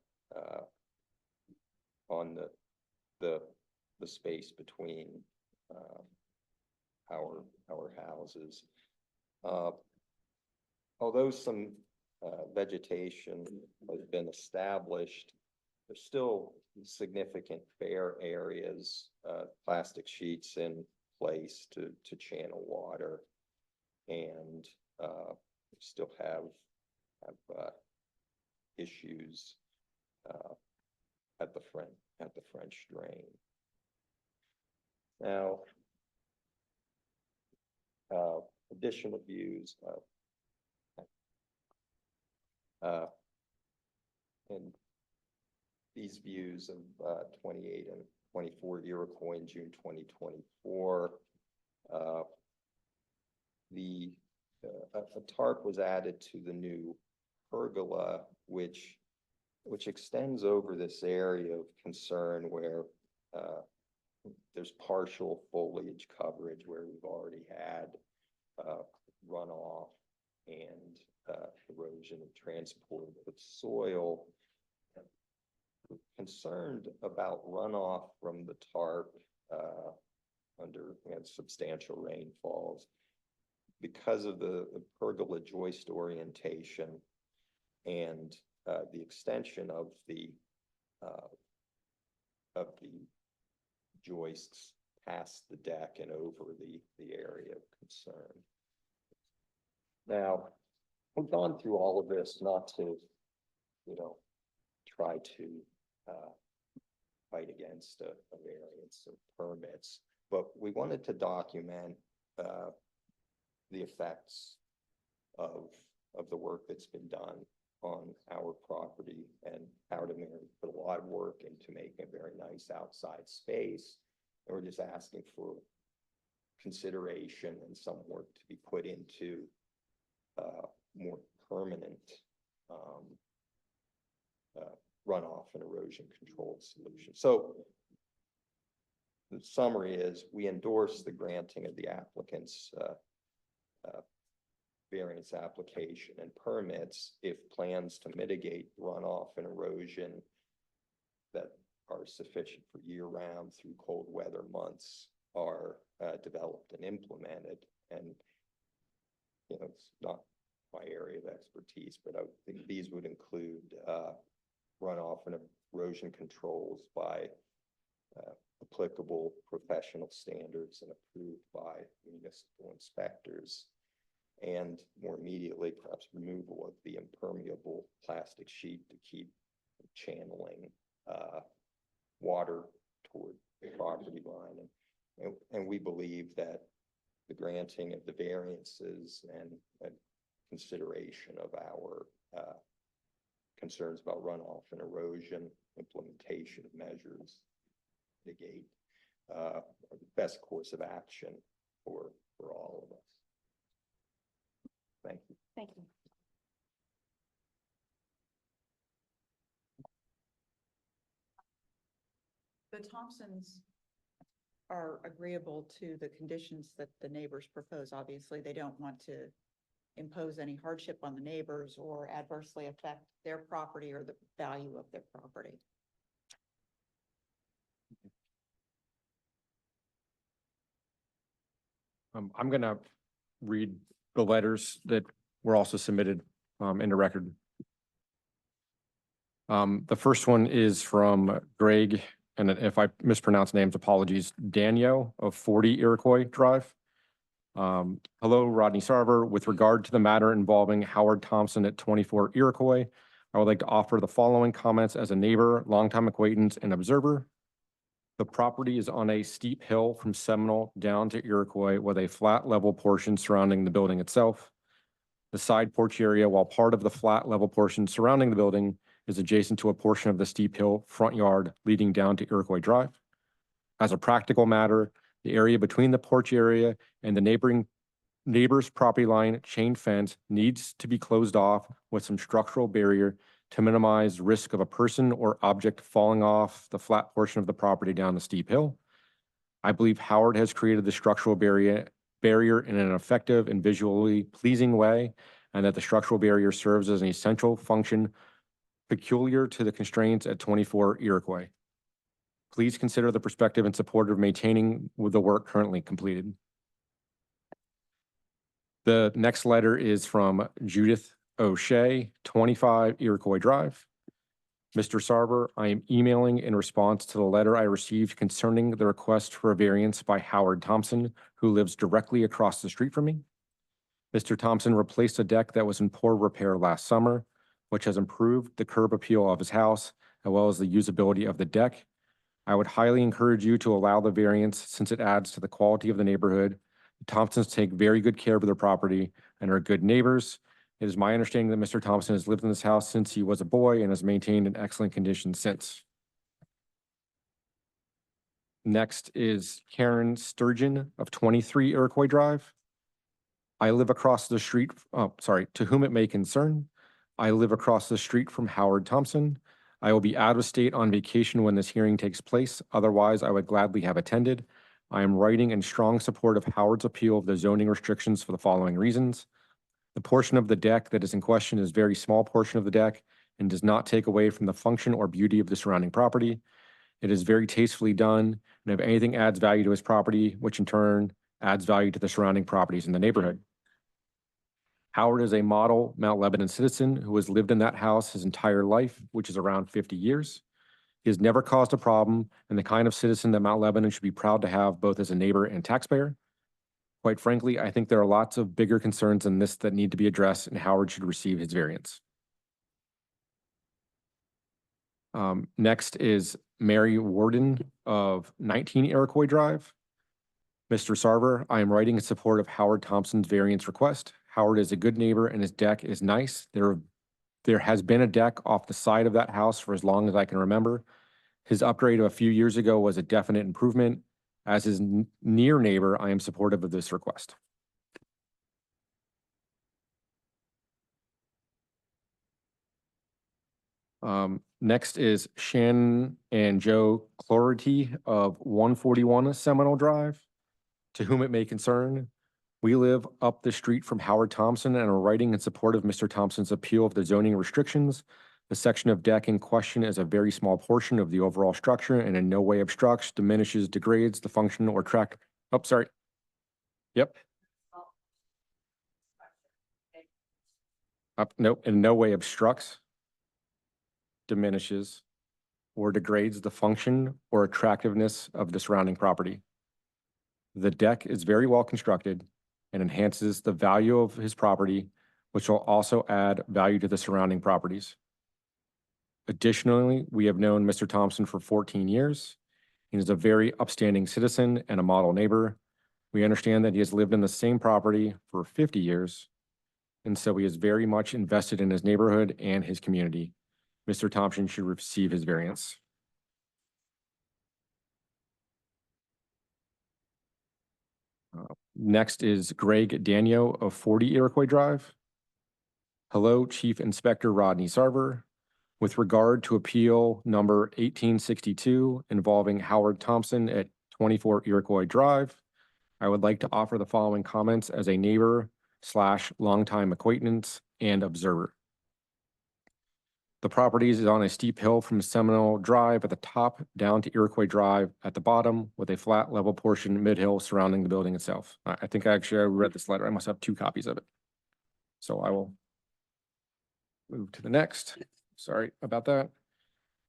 the space between our houses. Although some vegetation has been established, there's still significant bare areas, plastic sheets in place to channel water, and we still have issues at the French drain. Now, additional views and these views of 28 and 24 Iroquois in June 2024. A tarp was added to the new pergola, which extends over this area of concern where there's partial foliage coverage where we've already had runoff and erosion and transport of soil. We're concerned about runoff from the tarp under substantial rainfalls because of the pergola joist orientation and the extension of the joists past the deck and over the area of concern. Now, we've gone through all of this not to, try to fight against a variance of permits, but we wanted to document the effects of the work that's been done on our property, and Howard and Mary put a lot of work into making a very nice outside space. And we're just asking for consideration and some work to be put into more permanent runoff and erosion control solution. So the summary is we endorse the granting of the applicant's variance application and permits if plans to mitigate runoff and erosion that are sufficient for year-round through cold weather months are developed and implemented. And it's not my area of expertise, but I think these would include runoff and erosion controls by applicable professional standards and approved by municipal inspectors, and more immediately, perhaps removal of the impermeable plastic sheet to keep channeling water toward the property line. And we believe that the granting of the variances and consideration of our concerns about runoff and erosion, implementation of measures, mitigate, are the best course of action for all of us. Thank you. Thank you. The Thompsons are agreeable to the conditions that the neighbors propose. Obviously, they don't want to impose any hardship on the neighbors or adversely affect their property or the value of their property. I'm gonna read the letters that were also submitted into record. The first one is from Greg, and if I mispronounce names, apologies, Daniel of 40 Iroquois Drive. Hello, Rodney Sarver. With regard to the matter involving Howard Thompson at 24 Iroquois, I would like to offer the following comments as a neighbor, longtime acquaintance, and observer. The property is on a steep hill from Seminole down to Iroquois with a flat level portion surrounding the building itself. The side porch area, while part of the flat level portion surrounding the building, is adjacent to a portion of the steep hill front yard leading down to Iroquois Drive. As a practical matter, the area between the porch area and the neighbor's property line chain fence needs to be closed off with some structural barrier to minimize risk of a person or object falling off the flat portion of the property down the steep hill. I believe Howard has created the structural barrier in an effective and visually pleasing way, and that the structural barrier serves as an essential function peculiar to the constraints at 24 Iroquois. Please consider the perspective and support of maintaining with the work currently completed. The next letter is from Judith O'Shea, 25 Iroquois Drive. Mr. Sarver, I am emailing in response to the letter I received concerning the request for a variance by Howard Thompson, who lives directly across the street from me. Mr. Thompson replaced a deck that was in poor repair last summer, which has improved the curb appeal of his house, as well as the usability of the deck. I would highly encourage you to allow the variance since it adds to the quality of the neighborhood. The Thompsons take very good care of their property and are good neighbors. It is my understanding that Mr. Thompson has lived in this house since he was a boy and has maintained an excellent condition since. Next is Karen Sturgeon of 23 Iroquois Drive. I live across the street, to whom it may concern. I live across the street from Howard Thompson. I will be out of state on vacation when this hearing takes place. Otherwise, I would gladly have attended. I am writing in strong support of Howard's appeal of the zoning restrictions for the following reasons. The portion of the deck that is in question is a very small portion of the deck and does not take away from the function or beauty of the surrounding property. It is very tastefully done, and if anything adds value to his property, which in turn adds value to the surrounding properties in the neighborhood. Howard is a model Mount Lebanon citizen who has lived in that house his entire life, which is around 50 years. He has never caused a problem and the kind of citizen that Mount Lebanon should be proud to have both as a neighbor and taxpayer. Quite frankly, I think there are lots of bigger concerns than this that need to be addressed, and Howard should receive his variance. Next is Mary Warden of 19 Iroquois Drive. Mr. Sarver, I am writing in support of Howard Thompson's variance request. Howard is a good neighbor and his deck is nice. There has been a deck off the side of that house for as long as I can remember. His upgrade of a few years ago was a definite improvement. As his near neighbor, I am supportive of this request. Next is Shannon and Joe Clarity of 141 Seminole Drive. To whom it may concern, we live up the street from Howard Thompson and are writing in support of Mr. Thompson's appeal of the zoning restrictions. The section of deck in question is a very small portion of the overall structure and in no way obstructs, diminishes, degrades the function or track. Oh, sorry. Yep. Nope, in no way obstructs, diminishes, or degrades the function or attractiveness of the surrounding property. The deck is very well constructed and enhances the value of his property, which will also add value to the surrounding properties. Additionally, we have known Mr. Thompson for 14 years. He is a very upstanding citizen and a model neighbor. We understand that he has lived in the same property for 50 years, and so he is very much invested in his neighborhood and his community. Mr. Thompson should receive his variance. Next is Greg Danio of 40 Iroquois Drive. Hello, Chief Inspector Rodney Sarver. With regard to appeal number 1862 involving Howard Thompson at 24 Iroquois Drive, I would like to offer the following comments as a neighbor / longtime acquaintance and observer. The property is on a steep hill from Seminole Drive at the top down to Iroquois Drive at the bottom with a flat level portion mid-hill surrounding the building itself. I think I read this letter. I must have 2 copies of it. So I will move to the next. Sorry about that.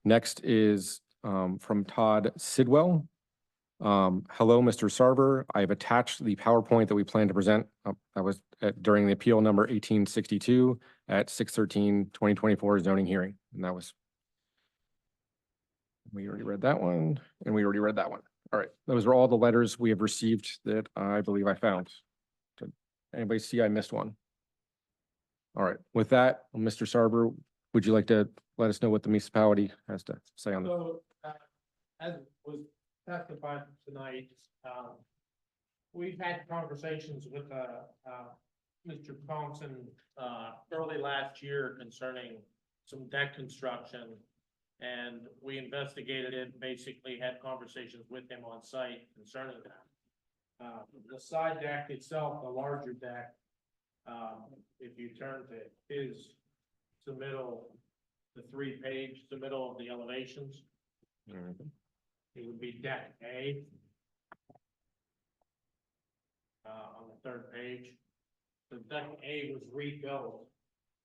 Next is from Todd Sidwell. Hello, Mr. Sarver. I have attached the PowerPoint that we plan to present. That was during the appeal number 1862 at 6/13/2024 zoning hearing. And that was, we already read that one and we already read that one. All right, those are all the letters we have received that I believe I found. Did anybody see I missed one? All right, with that, Mr. Sarver, would you like to let us know what the municipality has to say on this? So, as was testified tonight, we've had conversations with, Mr. Thompson, early last year concerning some deck construction. And we investigated it, basically had conversations with him on site concerning that. The side deck itself, the larger deck, if you turn to his submittal, the 3-page submittal of the elevations, it would be deck A. On the 3rd page. The deck A was rebuilt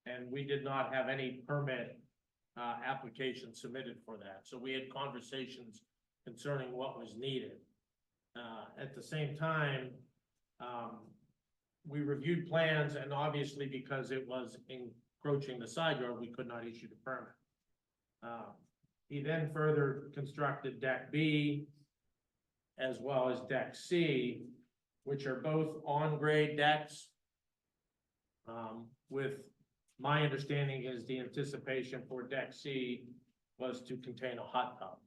and we did not have any permit application submitted for that. So we had conversations concerning what was needed. At the same time, we reviewed plans and obviously because it was encroaching the side yard, we could not issue the permit. He then further constructed deck B as well as deck C, which are both on-grade decks. With my understanding is the anticipation for deck C was to contain a hot tub.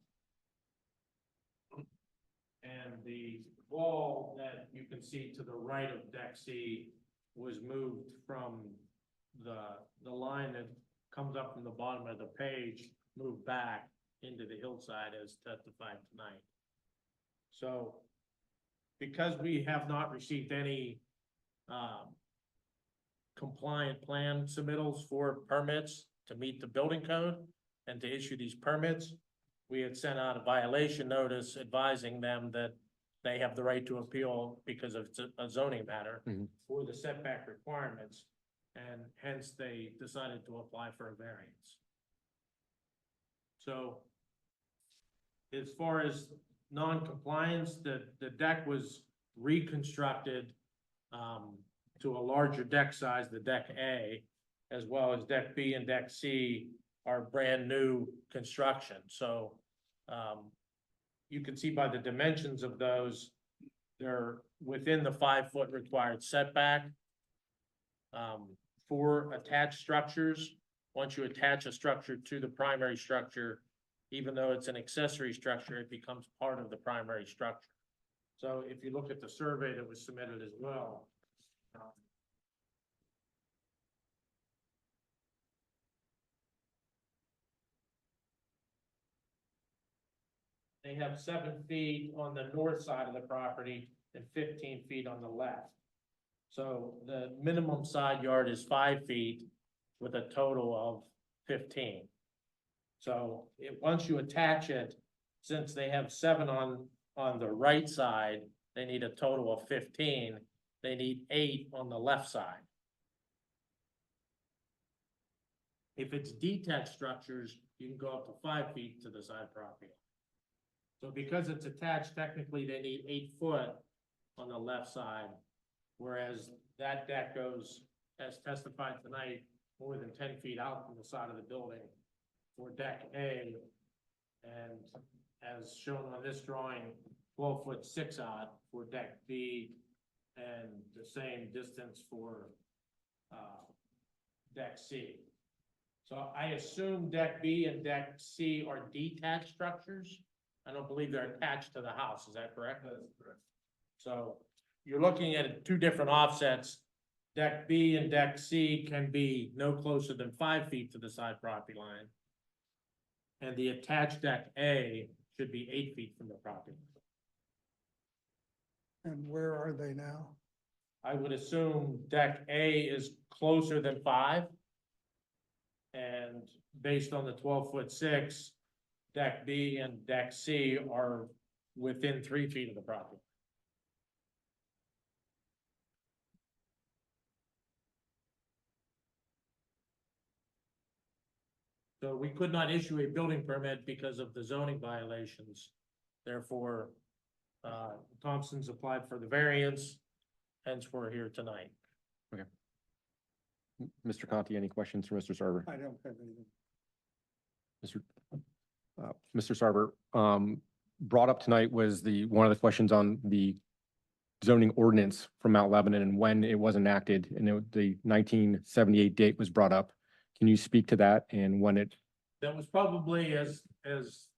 And the wall that you can see to the right of deck C was moved from the line that comes up from the bottom of the page, moved back into the hillside as testified tonight. So because we have not received any compliant plan submittals for permits to meet the building code and to issue these permits, we had sent out a violation notice advising them that they have the right to appeal because of a zoning matter for the setback requirements, and hence they decided to apply for a variance. So as far as non-compliance, the deck was reconstructed to a larger deck size, the deck A, as well as deck B and deck C are brand new construction. So you can see by the dimensions of those, they're within the 5-foot required setback. For attached structures, once you attach a structure to the primary structure, even though it's an accessory structure, it becomes part of the primary structure. So if you look at the survey that was submitted as well, they have 7 feet on the north side of the property and 15 feet on the left. So the minimum side yard is 5 feet with a total of 15. So once you attach it, since they have 7 on the right side, they need a total of 15. They need 8 on the left side. If it's detached structures, you can go up to 5 feet to the side property. So because it's attached, technically they need 8 foot on the left side, whereas that deck goes, as testified tonight, more than 10 feet out from the side of the building for deck A. And as shown on this drawing, 12-foot 6-odd for deck B and the same distance for, deck C. So I assume deck B and deck C are detached structures? I don't believe they're attached to the house, is that correct? That is correct. So you're looking at two different offsets. Deck B and deck C can be no closer than 5 feet to the side property line. And the attached deck A should be 8 feet from the property. And where are they now? I would assume deck A is closer than 5. And based on the 12-foot 6, deck B and deck C are within 3 feet of the property. So we could not issue a building permit because of the zoning violations. Therefore, Thompson's applied for the variance, hence we're here tonight. Mr. Conti, any questions for Mr. Sarver? I don't have anything. Mr. Sarver, brought up tonight was one of the questions on the zoning ordinance from Mount Lebanon and when it was enacted, and the 1978 date was brought up. Can you speak to that and when it, That was probably, as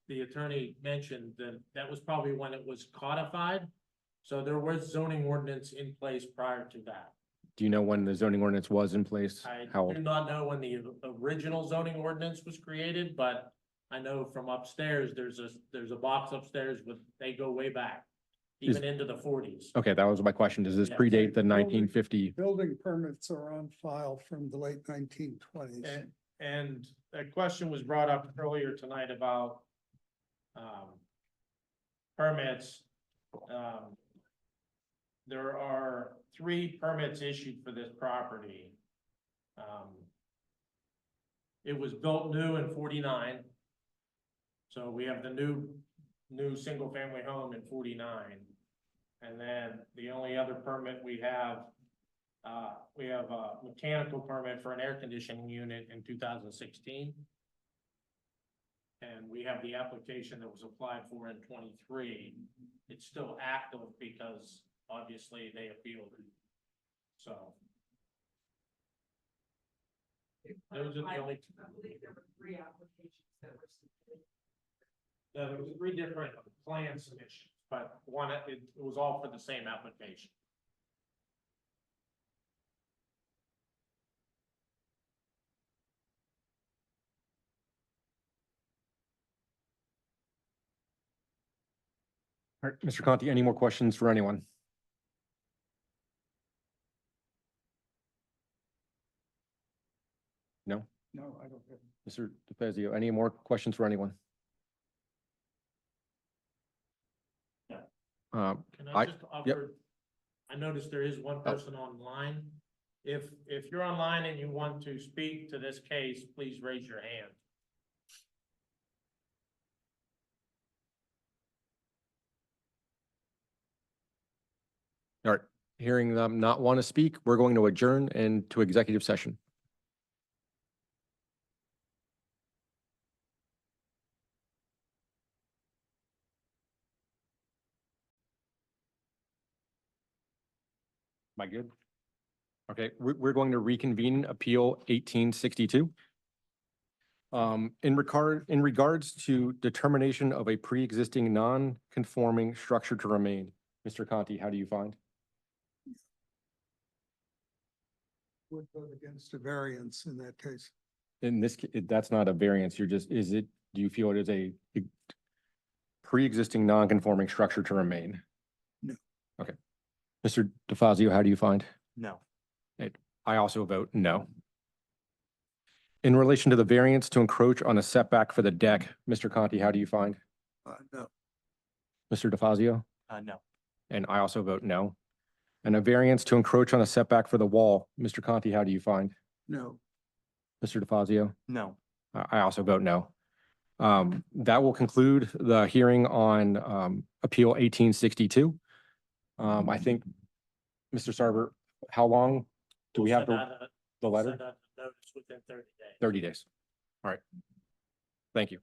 the attorney mentioned, that was probably when it was codified. So there was zoning ordinance in place prior to that. do you know when the zoning ordinance was in place? I How, do not know when the original zoning ordinance was created, but I know from upstairs, there's a box upstairs with, they go way back, even into the 40s. okay, that was my question. Does this Yeah. predate the 1950? Building permits are on file from the late 1920s. And a question was brought up earlier tonight about permits. There are 3 permits issued for this property. It was built new in 49. So we have the new single-family home in 49. And then the only other permit we have a mechanical permit for an air conditioning unit in 2016. And we have the application that was applied for in 23. It's still active because obviously they appealed it. So. Those are the only. I believe there were 3 applications that were submitted. There was 3 different plan submissions, but it was all for the same application. All right, Mr. Conti, any more questions for anyone? No? No, I don't have. Mr. DeFazio, any more questions for anyone? Yeah. Can I- I just offer, I noticed there is one person online. If you're online and you want to speak to this case, please raise your hand. All right, hearing them not want to speak, we're going to adjourn and to executive session. Am I good? Okay, we're going to reconvene Appeal 1862. In regards to determination of a pre-existing non-conforming structure to remain, Mr. Conti, how do you find? Would vote against a variance in that case. In this, that's not a variance, do you feel it is a pre-existing non-conforming structure to remain? No. Okay. Mr. DeFazio, how do you find? No. I also vote no. In relation to the variance to encroach on a setback for the deck, Mr. Conti, how do you find? No. Mr. DeFazio? No. And I also vote no. And a variance to encroach on a setback for the wall, Mr. Conti, how do you find? No. Mr. DeFazio? No. I also vote no. That will conclude the hearing on Appeal 1862. I think, Mr. Sarver, how long do we have We'll the letter? send out a notice within 30 days. 30 days. All right. Thank you.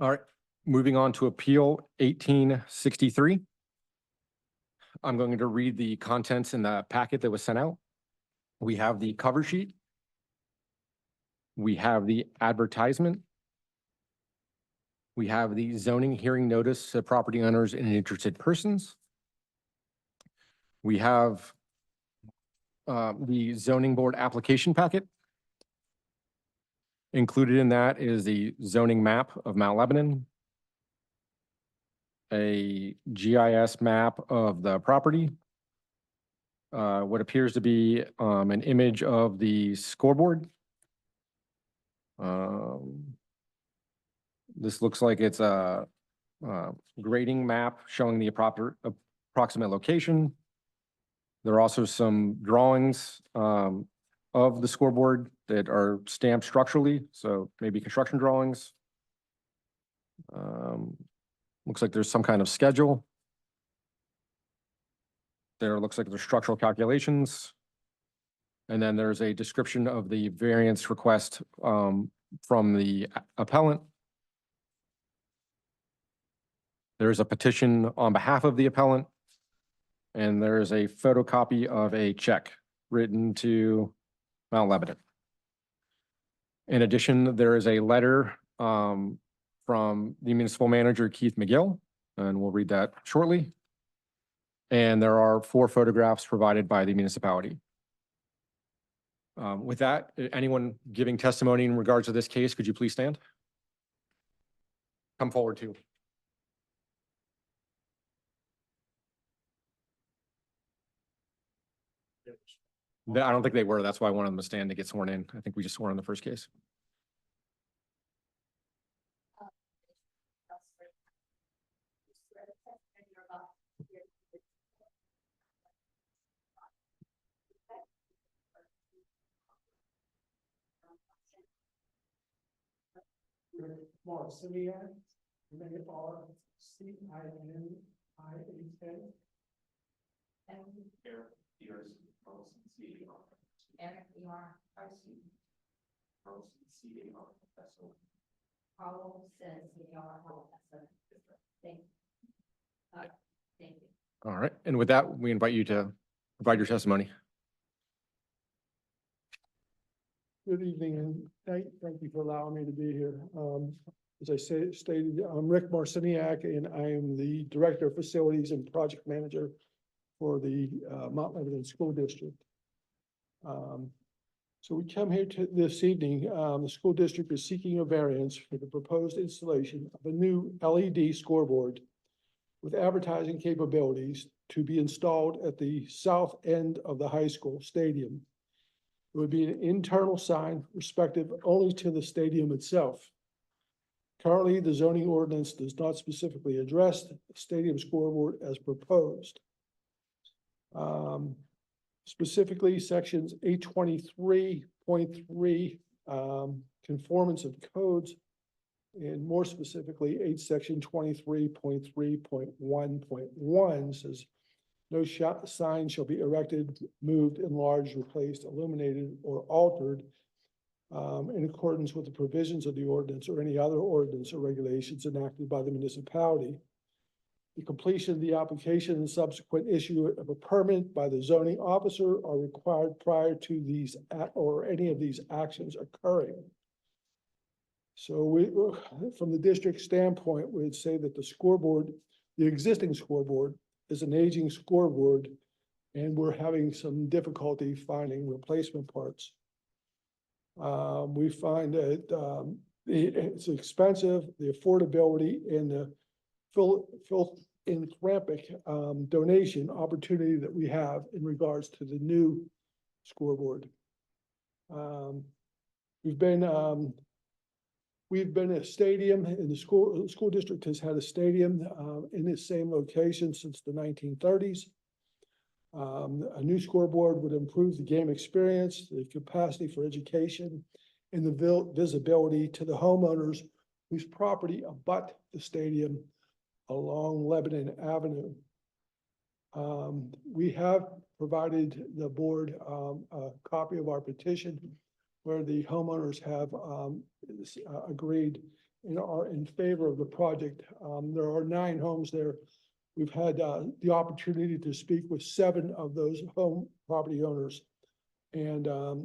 All right, moving on to Appeal 1863. I'm going to read the contents in the packet that was sent out. We have the cover sheet. We have the advertisement. We have the zoning hearing notice to property owners and interested persons. We have the zoning board application packet. Included in that is the zoning map of Mount Lebanon, a GIS map of the property, what appears to be an image of the scoreboard. This looks like it's a grading map showing the approximate location. There are also some drawings of the scoreboard that are stamped structurally, so maybe construction drawings. Looks like there's some kind of schedule. There looks like there's structural calculations. And then there's a description of the variance request from the appellant. There's a petition on behalf of the appellant. And there is a photocopy of a check written to Mount Lebanon. In addition, there is a letter from the municipal manager, Keith McGill, and we'll read that shortly. And there are 4 photographs provided by the municipality. With that, anyone giving testimony in regards to this case, could you please stand? Come forward too. I don't think they were. That's why I wanted them to stand to get sworn in. I think we just swore on the first case. Mark Simiak, MARCINIAK. Eric Peters, Carlson, CDR. Eric, ERIC. Carlson, CDR, professor. Paulo says, thank you. Thank you. All right. And with that, we invite you to provide your testimony. Good evening, and thank you for allowing me to be here. As I stated, I'm Rick Marciniak, and I am the Director of Facilities and Project Manager for the Mount Lebanon School District. So we come here this evening, the school district is seeking a variance for the proposed installation of a new LED scoreboard with advertising capabilities to be installed at the south end of the high school stadium. It would be an internal sign respective only to the stadium itself. Currently, the zoning ordinance does not specifically address the stadium scoreboard as proposed. Specifically, sections 823.3, conformance of codes, and more specifically, section 23.3.1.1 says, no sign shall be erected, moved, enlarged, replaced, illuminated, or altered in accordance with the provisions of the ordinance or any other ordinance or regulations enacted by the municipality. The completion of the application and subsequent issue of a permit by the zoning officer are required prior to these or any of these actions occurring. So we, from the district standpoint, we'd say that the scoreboard, the existing scoreboard, is an aging scoreboard, and we're having some difficulty finding replacement parts. We find that it's expensive, the affordability, and the philanthropic donation opportunity that we have in regards to the new scoreboard. We've been a stadium, and the school district has had a stadium in this same location since the 1930s. A new scoreboard would improve the game experience, the capacity for education, and the visibility to the homeowners whose property abut the stadium along Lebanon Avenue. We have provided the board a copy of our petition where the homeowners have agreed and are in favor of the project. There are 9 homes there. We've had the opportunity to speak with 7 of those home property owners. And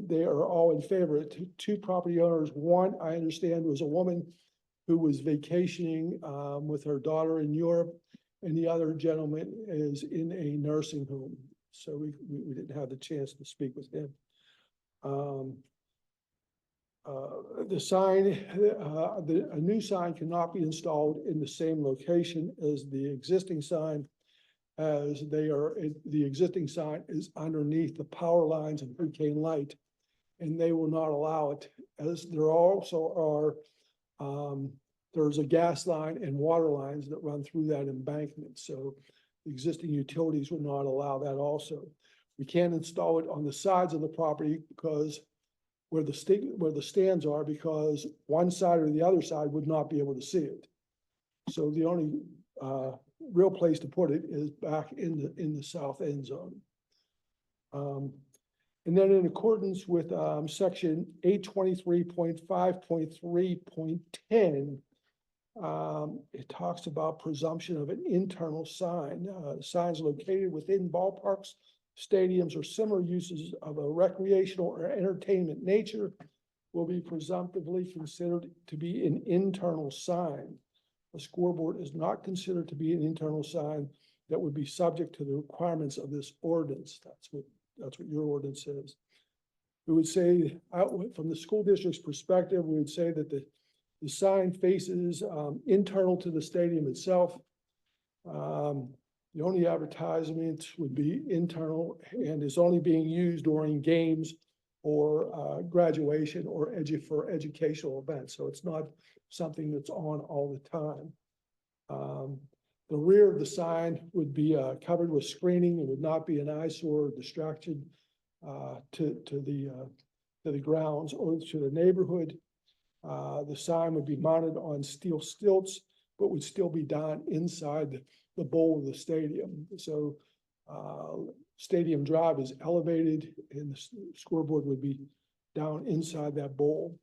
they are all in favor. 2 property owners, one, I understand, was a woman who was vacationing with her daughter in Europe, and the other gentleman is in a nursing home. So we didn't have the chance to speak with him. The sign, a new sign cannot be installed in the same location as the existing sign, as the existing sign is underneath the power lines and bouquet light, and they will not allow it, as there also are, there's a gas line and water lines that run through that embankment, so the existing utilities will not allow that also. We can't install it on the sides of the property because where the stands are, because one side or the other side would not be able to see it. So the only real place to put it is back in the south end zone. And then in accordance with section 823.5.3.10, it talks about presumption of an internal sign. Signs located within ballparks, stadiums, or similar uses of a recreational or entertainment nature will be presumptively considered to be an internal sign. A scoreboard is not considered to be an internal sign that would be subject to the requirements of this ordinance. That's what your ordinance says. We would say, from the school district's perspective, we would say that the sign faces internal to the stadium itself. The only advertisement would be internal and is only being used during games or graduation or for educational events. So it's not something that's on all the time. The rear of the sign would be covered with screening. It would not be an eyesore or distraction to the grounds or to the neighborhood. The sign would be mounted on steel stilts, but would still be down inside the bowl of the stadium. So Stadium Drive is elevated and the scoreboard would be down inside that bowl.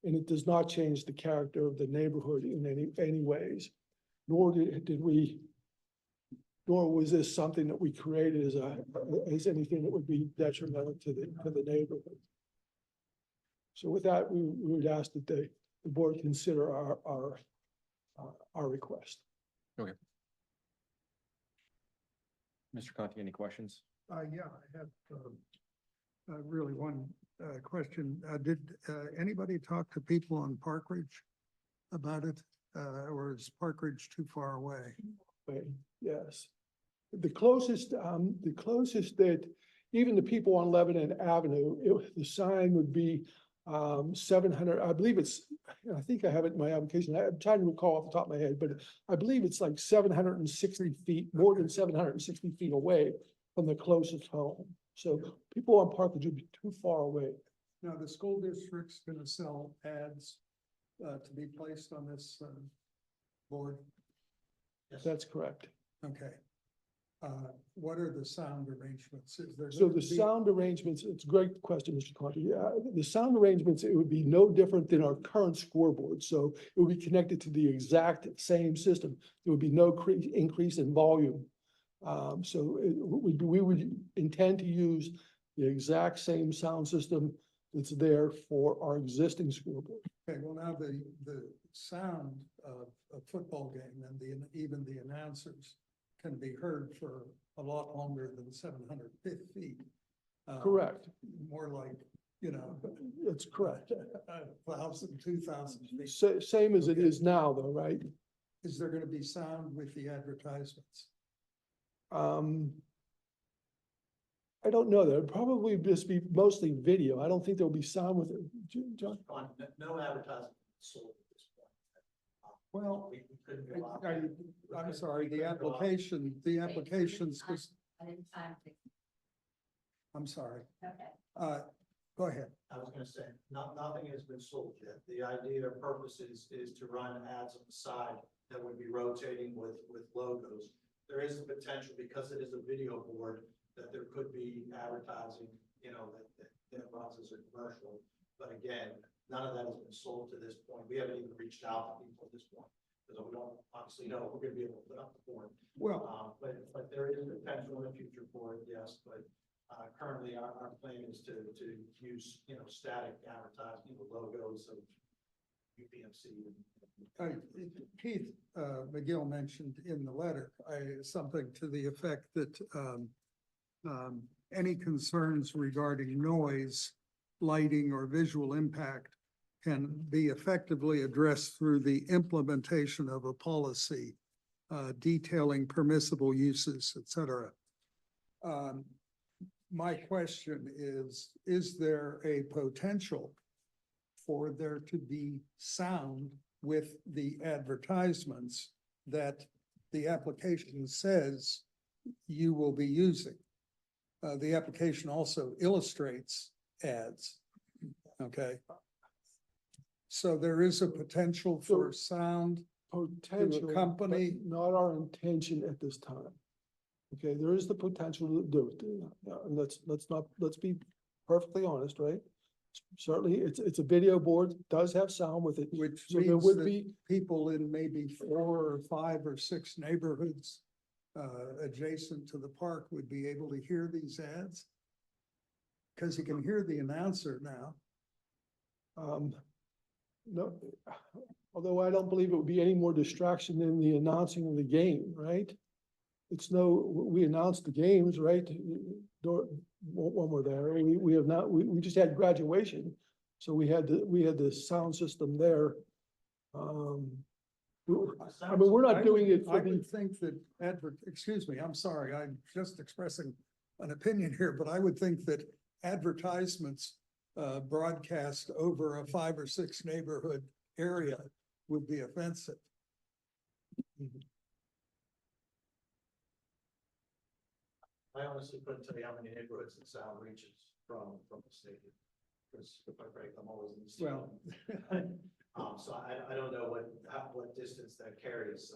And it does not change the character of the neighborhood in any ways, nor was this something that we created as anything that would be detrimental to the neighborhood. So with that, we would ask that the board consider our request. Okay. Mr. Conti, any questions? Yeah, I have really one question. Did anybody talk to people on Park Ridge about it? Or is Park Ridge too far away? Right, yes. The closest that, even the people on Lebanon Avenue, the sign would be 700, I believe I think I have it in my application. I'm trying to recall off the top of my head, but I believe it's like 760 feet, more than 760 feet away from the closest home. So people on Park Ridge would be too far away. Now, the school district's gonna sell ads to be placed on this board? That's correct. Okay. What are the sound arrangements? Is there? So gonna the be- sound arrangements, it's a great question, Mr. Conti. The sound arrangements, it would be no different than our current scoreboard. So it would be connected to the exact same system. There would be no increase in volume. So we would intend to use the exact same sound system that's there for our existing scoreboard. Okay, well, now the sound of a football game and even the announcers can be heard for a lot longer than 700 feet. Correct. More like, That's correct. 1,000, 2,000 feet. Same as it is now though, right? Is there gonna be sound with the advertisements? I don't know. There would probably just be mostly video. I don't think there'll be sound with it. John? No advertising sold at this point. Well, We couldn't go out. I'm sorry, the applications, I'm sorry. Okay. Go ahead. I was gonna say, nothing has been sold yet. The idea or purpose is to run ads on the side that would be rotating with logos. There is the potential, because it is a video board, that there could be advertising, that runs as a commercial. But again, None of that has been sold to this point. We haven't even reached out to people at this point, because we don't obviously know if we're gonna be able to put up the board. Well, But there is potential in the future for it, yes, but, currently our plan is to use, static advertising, logos of UPMC. Keith McGill mentioned in the letter, something to the effect that any concerns regarding noise, lighting, or visual impact can be effectively addressed through the implementation of a policy detailing permissible uses, et cetera. My question is there a potential for there to be sound with the advertisements that the application says you will be using? The application also illustrates ads, okay? So there is a potential for sound. Potential, company- but not our intention at this time. Okay, there is the potential to do it. And let's be perfectly honest, right? Certainly, it's a video board, does have sound with it. Which So there means would that be, people in maybe 4 or 5 or 6 neighborhoods adjacent to the park would be able to hear these ads? Because you can hear the announcer now. no, although I don't believe it would be any more distraction than the announcing of the game, right? We announced the games, right? When we're there, we have not, we just had graduation. So we had the sound system there. I mean, we're not doing it I for the, would think that excuse me, I'm sorry, I'm just expressing an opinion here, but I would think that advertisements broadcast over a 5 or 6 neighborhood area would be offensive. I honestly couldn't tell you how many neighborhoods the sound reaches from the stadium. Because if I break, I'm always in the stadium. Well, So I don't know what distance that carries.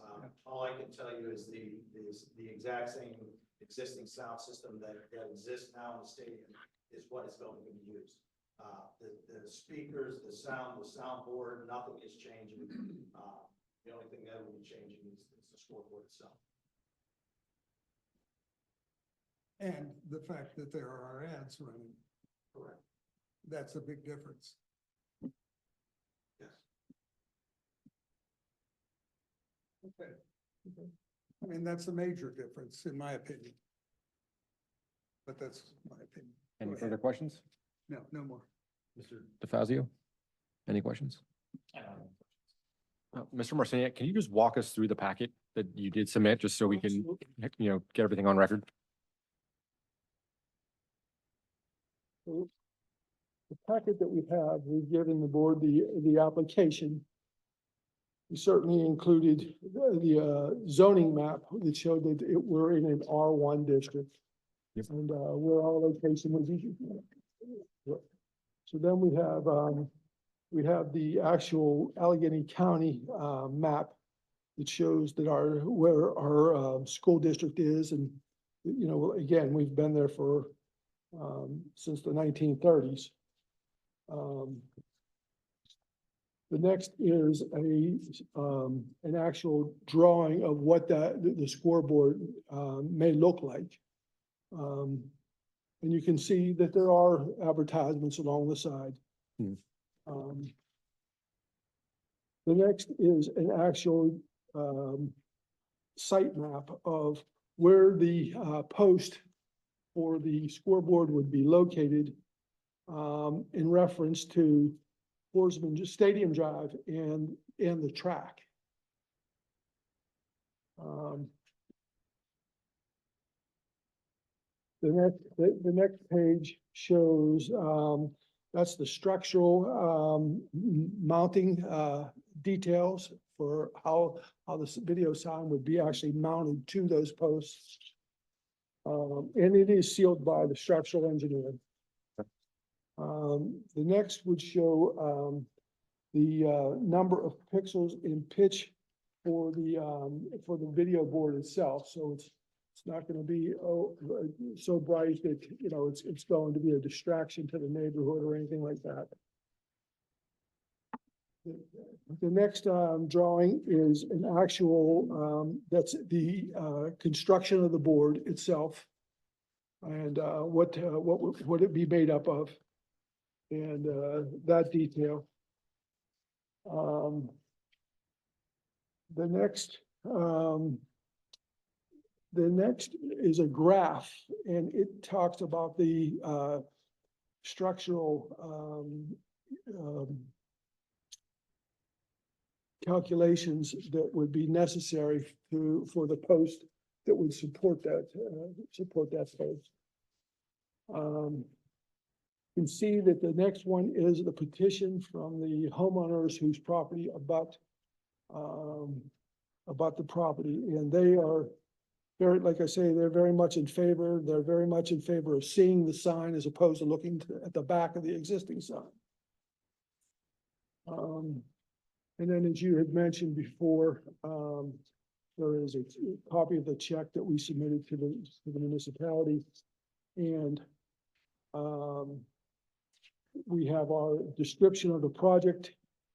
All I can tell you is the exact same existing sound system that exists now in the stadium is what is going to be used. The speakers, the soundboard, nothing is changing. The only thing that will be changing is the scoreboard itself. and the fact that there are ads running, Correct. that's a big difference. Yes. Okay. I mean, that's a major difference in my opinion. But that's my opinion. Any Go further ahead. questions? No, no more. Mr. DeFazio? Any questions? Mr. Marciniak, can you just walk us through the packet that you did submit, just so we can, get everything on record? the packet that we have, we've given the board the application. We certainly included the zoning map that showed that we're in an R1 district. Yep. And where our location would be. So then we have the actual Allegheny County map that shows that where our school district is, and again, we've been there for since the 1930s. The next is an actual drawing of what the scoreboard may look like. And you can see that there are advertisements along the side. Hmm. The next is an actual site map of where the post for the scoreboard would be located in reference to Forsman Stadium Drive and the track. The next page shows that's the structural mounting details for how this video sign would be actually mounted to those posts. And it is sealed by the structural engineer. The next would show the number of pixels in pitch for the video board itself. So it's not going to be so bright that it's going to be a distraction to the neighborhood or anything like that. The next drawing is an actual, that's the construction of the board itself. And what would it be made up of? And that detail. The next is a graph, and it talks about the structural calculations that would be necessary for the post that would support that post. You can see that the next one is the petition from the homeowners whose property about the property, and they are very, like I say, they're very much in favor. They're very much in favor of seeing the sign as opposed to looking at the back of the existing sign. And then, as you had mentioned before, there is a copy of the check that we submitted to the municipality, and we have our description of the project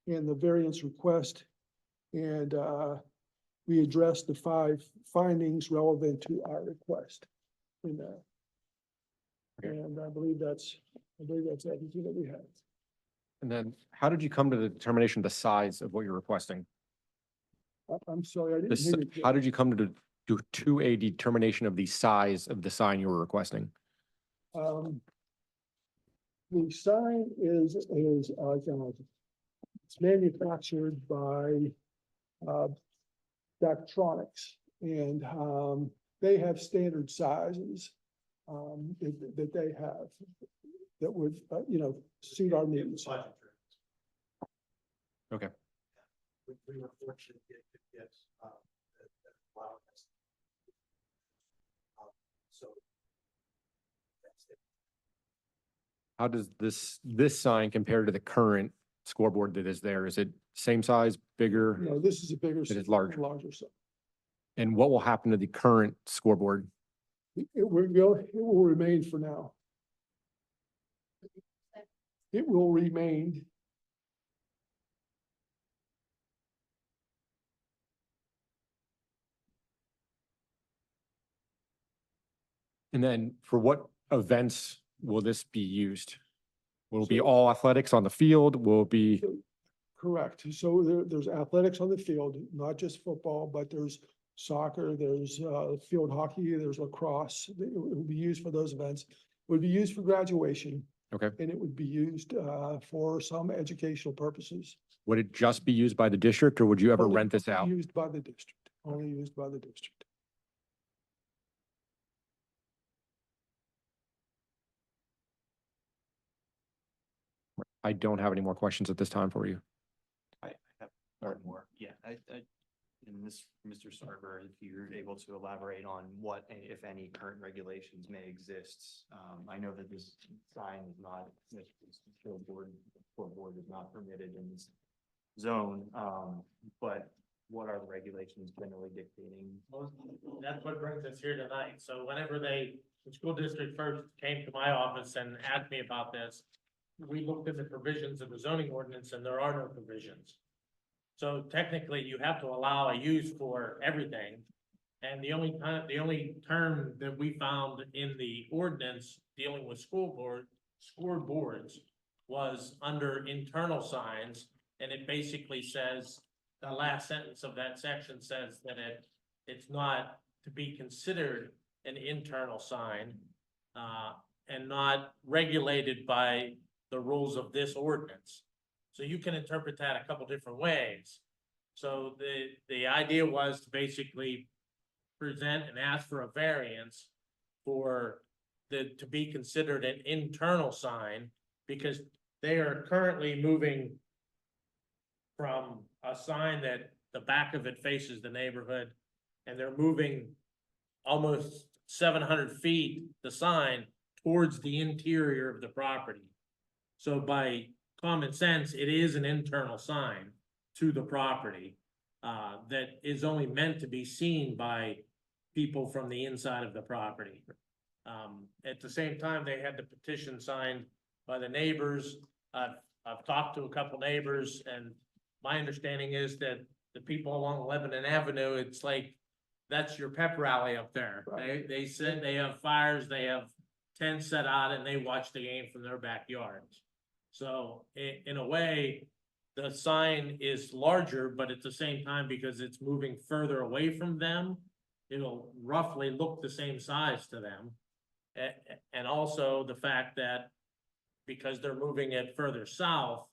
and the variance request, and we addressed the 5 findings relevant to our request in that. Okay. And I believe that's everything that we have. And then how did you come to the determination of the size of what you're requesting? I'm sorry, I didn't This, hear you. how did you come to a determination of the size of the sign you were requesting? The sign is it's manufactured by Daktronics, and they have standard sizes that they have that would suit our needs. Budget driven. Okay. We were fortunate to get, that allowed us. So. That's it. How does this sign compare to the current scoreboard that is there? Is it same size, bigger? No, this is a bigger. It is larger. Larger sign. And what will happen to the current scoreboard? It will remain for now. It will remain. And then for what events will this be used? Will it be all athletics on the field? Will it be, Correct. So there's athletics on the field, not just football, but there's soccer, there's field hockey, there's lacrosse. It will be used for those events. It would be used for graduation. Okay. And it would be used for some educational purposes. would it just be used by the district, or would you ever Only- rent this only out? Used by the district, only used by the district. I don't have any more questions at this time for you. I have one more. Yeah, and this, Mr. Sarver, if you're able to elaborate on what, if any, current regulations may exist. I know that this sign is not, this billboard is not permitted in this zone, but what are the regulations generally dictating? Well, that's what brings us here tonight. So whenever the school district first came to my office and asked me about this, we looked at the provisions of the zoning ordinance and there are no provisions. So technically you have to allow a use for everything. And the only term that we found in the ordinance dealing with scoreboards was under internal signs. And it basically says, the last sentence of that section says that it's not to be considered an internal sign, and not regulated by the rules of this ordinance. So you can interpret that a couple different ways. So the idea was to basically present and ask for a variance for to be considered an internal sign, because they are currently moving from a sign that the back of it faces the neighborhood, and they're moving almost 700 feet, the sign, towards the interior of the property. So by common sense, it is an internal sign to the property that is only meant to be seen by people from the inside of the property. At the same time, they had the petition signed by the neighbors. I've talked to a couple neighbors, and my understanding is that the people along Lebanon Avenue, it's like, that's your pep rally up there. They said they have fires, they have tents set out and they watch the game from their backyards. So in a way, the sign is larger, but at the same time, because it's moving further away from them, it'll roughly look the same size to them. And also the fact that because they're moving it further south,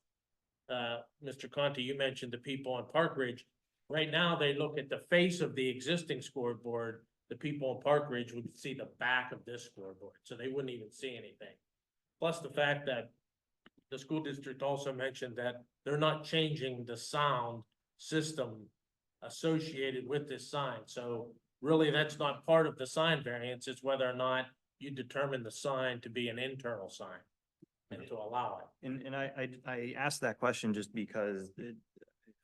Mr. Conti, you mentioned the people on Park Ridge. Right now, they look at the face of the existing scoreboard. The people in Park Ridge would see the back of this scoreboard, so they wouldn't even see anything. Plus the fact that the school district also mentioned that they're not changing the sound system associated with this sign. So really, that's not part of the sign variance. It's whether or not you determine the sign to be an internal sign and to allow it. And I asked that question just because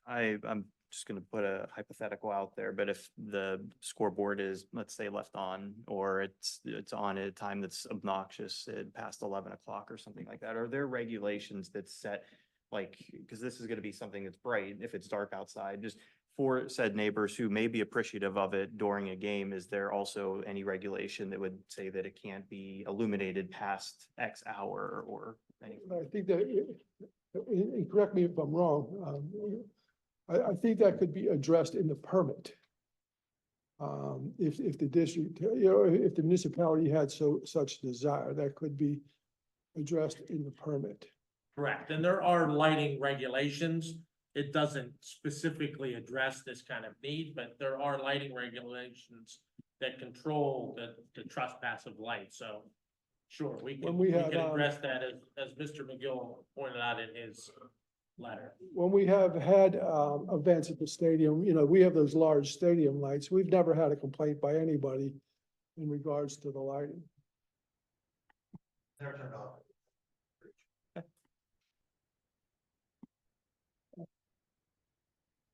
I'm just gonna put a hypothetical out there, but if the scoreboard is, let's say, left on, or it's on at a time that's obnoxious at past 11 o'clock or something like that, are there regulations that set, like, because this is gonna be something that's bright if it's dark outside, just for said neighbors who may be appreciative of it during a game, is there also any regulation that would say that it can't be illuminated past X hour or anything? I think that, and correct me if I'm wrong, I think that could be addressed in the permit. If the district, if the municipality had such desire, that could be addressed in the permit. Correct, and there are lighting regulations. It doesn't specifically address this kind of need, but there are lighting regulations that control the trespass of light, so. Sure, we When can, we we have, can address that as Mr. McGill pointed out in his letter. When we have had events at the stadium, we have those large stadium lights. We've never had a complaint by anybody in regards to the lighting. They're turned off.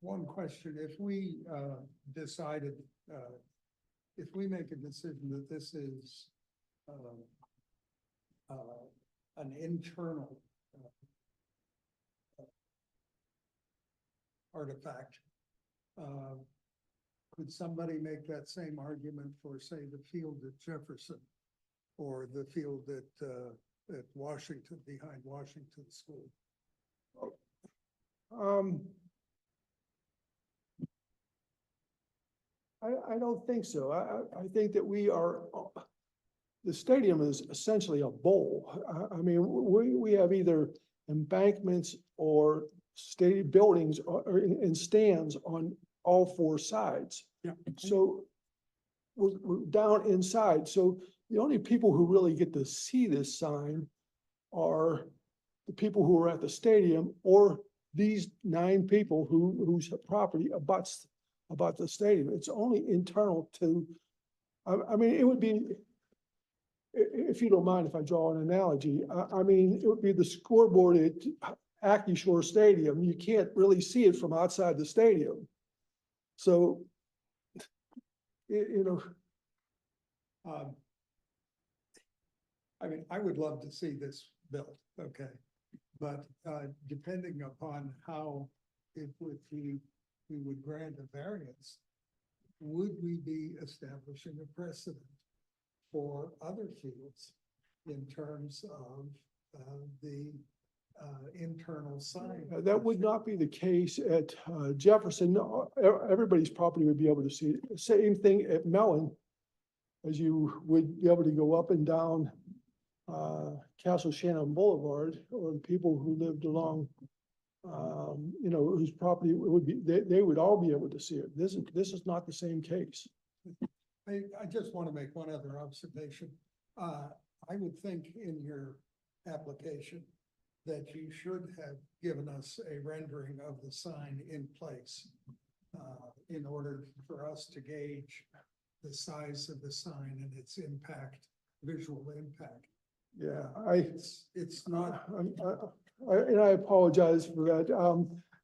One question, if we decided, if we make a decision that this is an internal artifact, could somebody make that same argument for, say, the field at Jefferson or the field at Washington, behind Washington School? I don't think so. I think that the stadium is essentially a bowl. I mean, we have either embankments or stadium buildings and stands on all four sides. Yeah. So we're down inside. So the only people who really get to see this sign are the people who are at the stadium or these 9 people whose property abuts the stadium. It's only internal to, I mean, it would be, if you don't mind if I draw an analogy, I mean, it would be the scoreboard at Accushore Stadium. You can't really see it from outside the stadium. So, I mean, I would love to see this built, okay? But depending upon how it would be, we would grant a variance, would we be establishing a precedent for other fields in terms of the internal sign? that would not be the case at Jefferson. No, everybody's property would be able to see it. Same thing at Mellon, as you would be able to go up and down Castle Shannon Boulevard, or people who lived along, whose property would be, they would all be able to see it. This is not the same case. I just want to make one other observation. I would think in your application that you should have given us a rendering of the sign in place in order for us to gauge the size of the sign and its impact, visual impact. Yeah, It's not, and I apologize for that.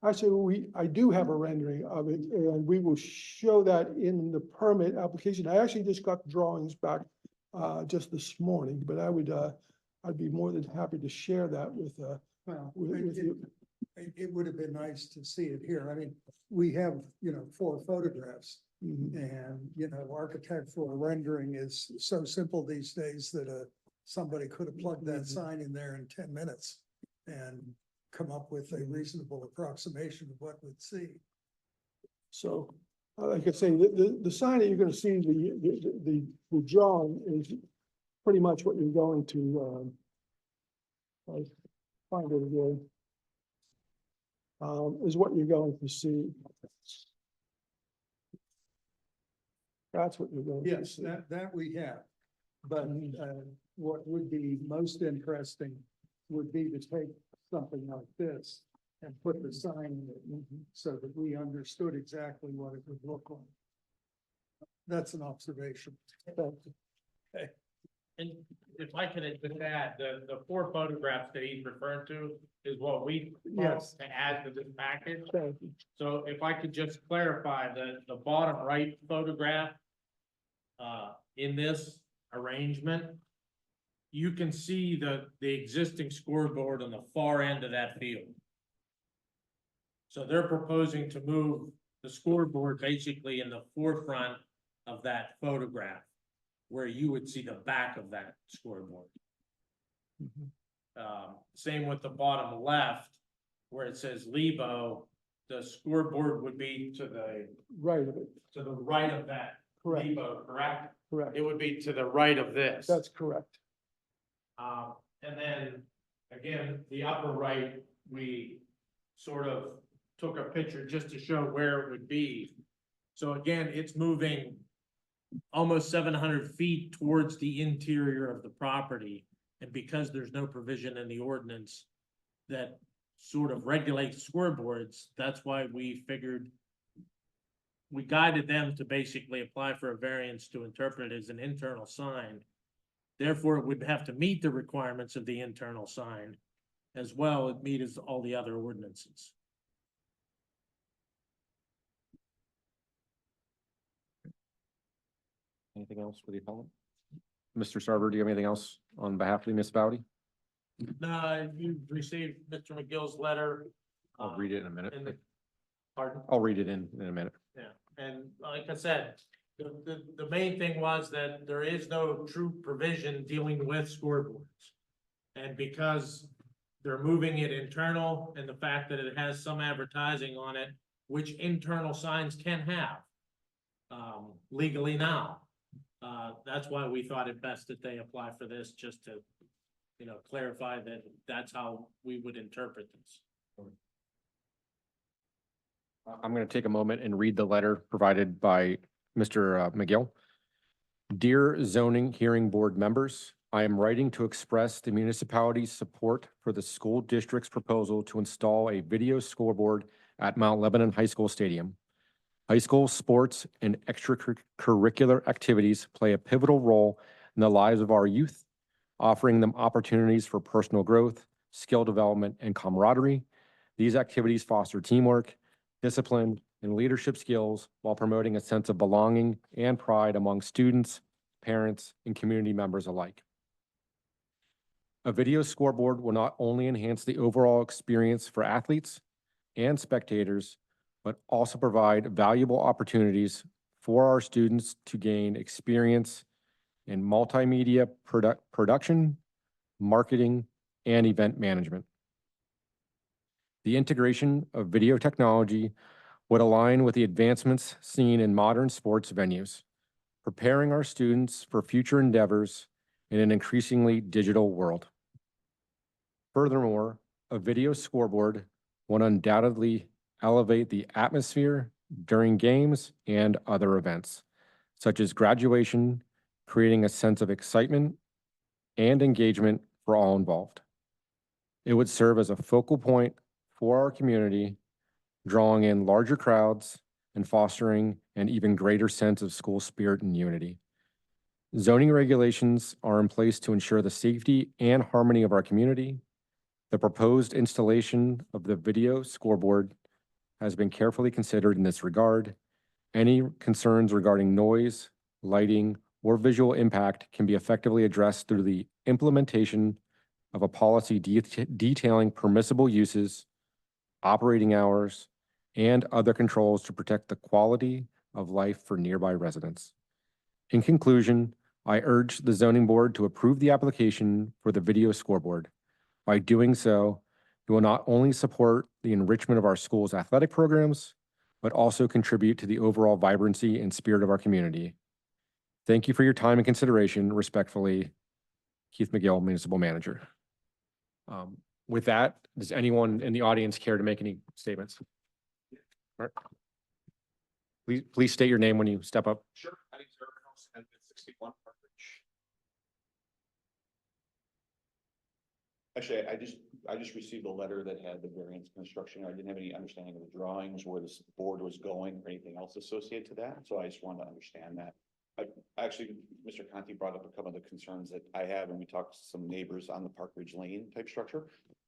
Actually, I do have a rendering of it, and we will show that in the permit application. I actually just got the drawings back just this morning, but I'd be more than happy to share that with well, with you. it would have been nice to see it here. I mean, we have, 4 photographs. And, architectural rendering is so simple these days that, somebody could have plugged that sign in there in 10 minutes and come up with a reasonable approximation of what we'd see. So, like I say, the sign that you're gonna see, the drawing is pretty much what you're going to, I find it again. Is what you're going to see. That's what you're going to Yes, see. that we have. But, what would be most interesting would be to take something like this and put the sign in it so that we understood exactly what it would look like. That's an observation. And if I could just add, the 4 photographs that he's referring to is what we Yes. to add to this package. Thank you. So if I could just clarify, the bottom right photograph in this arrangement, you can see the existing scoreboard on the far end of that field. So they're proposing to move the scoreboard basically in the forefront of that photograph, where you would see the back of that scoreboard. Same with the bottom left, where it says Lebo, the scoreboard would be to the Right of it, right of that correct, Lebo, correct? correct. It would be to the right of this. That's correct. And then, again, the upper right, we sort of took a picture just to show where it would be. So again, it's moving almost 700 feet towards the interior of the property. And because there's no provision in the ordinance that sort of regulates scoreboards, that's why we figured we guided them to basically apply for a variance to interpret it as an internal sign. Therefore, it would have to meet the requirements of the internal sign as well as meet as all the other ordinances. Anything else for the appellant? Mr. Sarver, do you have anything else on behalf of the municipality? No, you received Mr. McGill's letter. I'll read it in a minute. Pardon? I'll read it in a minute. Yeah, and like I said, the main thing was that there is no true provision dealing with scoreboards. And because they're moving it internal and the fact that it has some advertising on it, which internal signs can have legally now. That's why we thought it best that they apply for this, just to, clarify that that's how we would interpret this. I'm going to take a moment and read the letter provided by Mr. McGill. Dear Zoning Hearing Board members, I am writing to express the municipality's support for the school district's proposal to install a video scoreboard at Mount Lebanon High School Stadium. High school sports and extracurricular activities play a pivotal role in the lives of our youth, offering them opportunities for personal growth, skill development, and camaraderie. These activities foster teamwork, discipline, and leadership skills while promoting a sense of belonging and pride among students, parents, and community members alike. A video scoreboard will not only enhance the overall experience for athletes and spectators, but also provide valuable opportunities for our students to gain experience in multimedia production, marketing, and event management. The integration of video technology would align with the advancements seen in modern sports venues, preparing our students for future endeavors in an increasingly digital world. Furthermore, a video scoreboard would undoubtedly elevate the atmosphere during games and other events, such as graduation, creating a sense of excitement and engagement for all involved. It would serve as a focal point for our community, drawing in larger crowds and fostering an even greater sense of school spirit and unity. Zoning regulations are in place to ensure the safety and harmony of our community. The proposed installation of the video scoreboard has been carefully considered in this regard. Any concerns regarding noise, lighting, or visual impact can be effectively addressed through the implementation of a policy detailing permissible uses, operating hours, and other controls to protect the quality of life for nearby residents. In conclusion, I urge the zoning board to approve the application for the video scoreboard. By doing so, it will not only support the enrichment of our school's athletic programs, but also contribute to the overall vibrancy and spirit of our community. Thank you for your time and consideration. Respectfully, Keith McGill, Municipal Manager. With that, does anyone in the audience care to make any statements? All right. Please state your name when you step up. Sure. My name's Eric House and it's 61 Partridge. Actually, I just received a letter that had the variance construction. I didn't have any understanding of the drawings, where this board was going or anything else associated to that. So I just wanted to understand that. Actually, Mr. Conti brought up a couple of the concerns that I have, and we talked to some neighbors on the Park Ridge Lane type structure.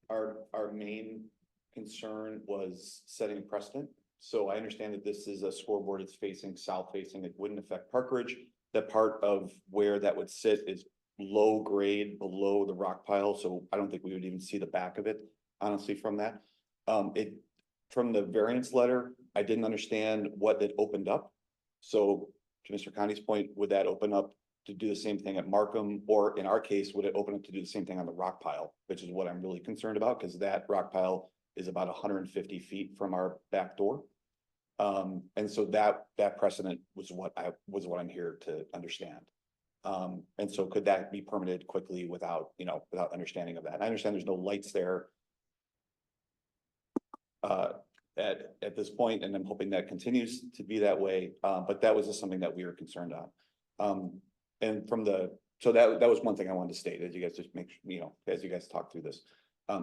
Our main concern was setting a precedent. So I understand that this is a scoreboard, it's facing south facing, it wouldn't affect Park Ridge. That part of where that would sit is low grade below the rock pile, so I don't think we would even see the back of it, honestly, from that. From the variance letter, I didn't understand what it opened up. So to Mr. Conti's point, would that open up to do the same thing at Markham? Or in our case, would it open up to do the same thing on the rock pile, which is what I'm really concerned about, because that rock pile is about 150 feet from our back door. And so that precedent was what I'm here to understand. And so could that be permitted quickly without understanding of that? I understand there's no lights there at this point, and I'm hoping that continues to be that way. But that was just something that we were concerned on. And so that was one thing I wanted to state, as you guys just as you guys talk through this.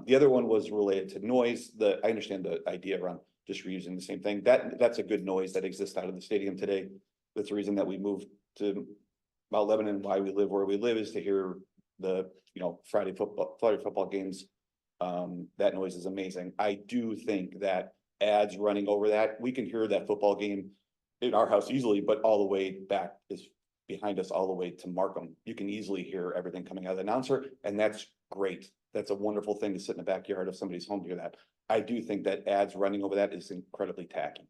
The other one was related to noise. I understand the idea around just reusing the same thing. That's a good noise that exists out of the stadium today. That's the reason that we moved to Mount Lebanon. Why we live where we live is to hear the Friday football games. That noise is amazing. I do think that ads running over that, we can hear that football game in our house easily, but all the way back is behind us all the way to Markham. You can easily hear everything coming out of the announcer, and that's great. That's a wonderful thing to sit in the backyard of somebody's home to hear that. I do think that ads running over that is incredibly tacky.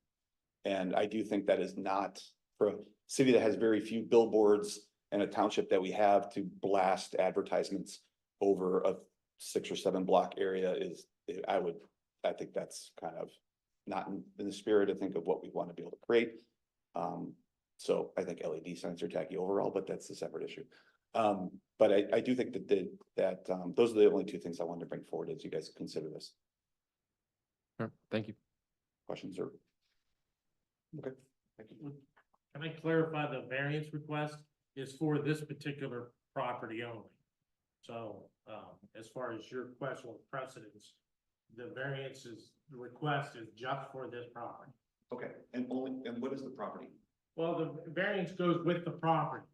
And I do think that is not, for a city that has very few billboards and a township that we have to blast advertisements over a 6 or 7 block area I think that's kind of not in the spirit, I think, of what we want to be able to create. So I think LED signs are tacky overall, but that's a separate issue. But I do think that those are the only 2 things I wanted to bring forward as you guys consider this. All right, thank you. Questions or? Okay, thank you. Can I clarify, the variance request is for this particular property only? So, as far as your question with precedence, the request is just for this property. Okay, and what is the property? Well, the variance goes with the property.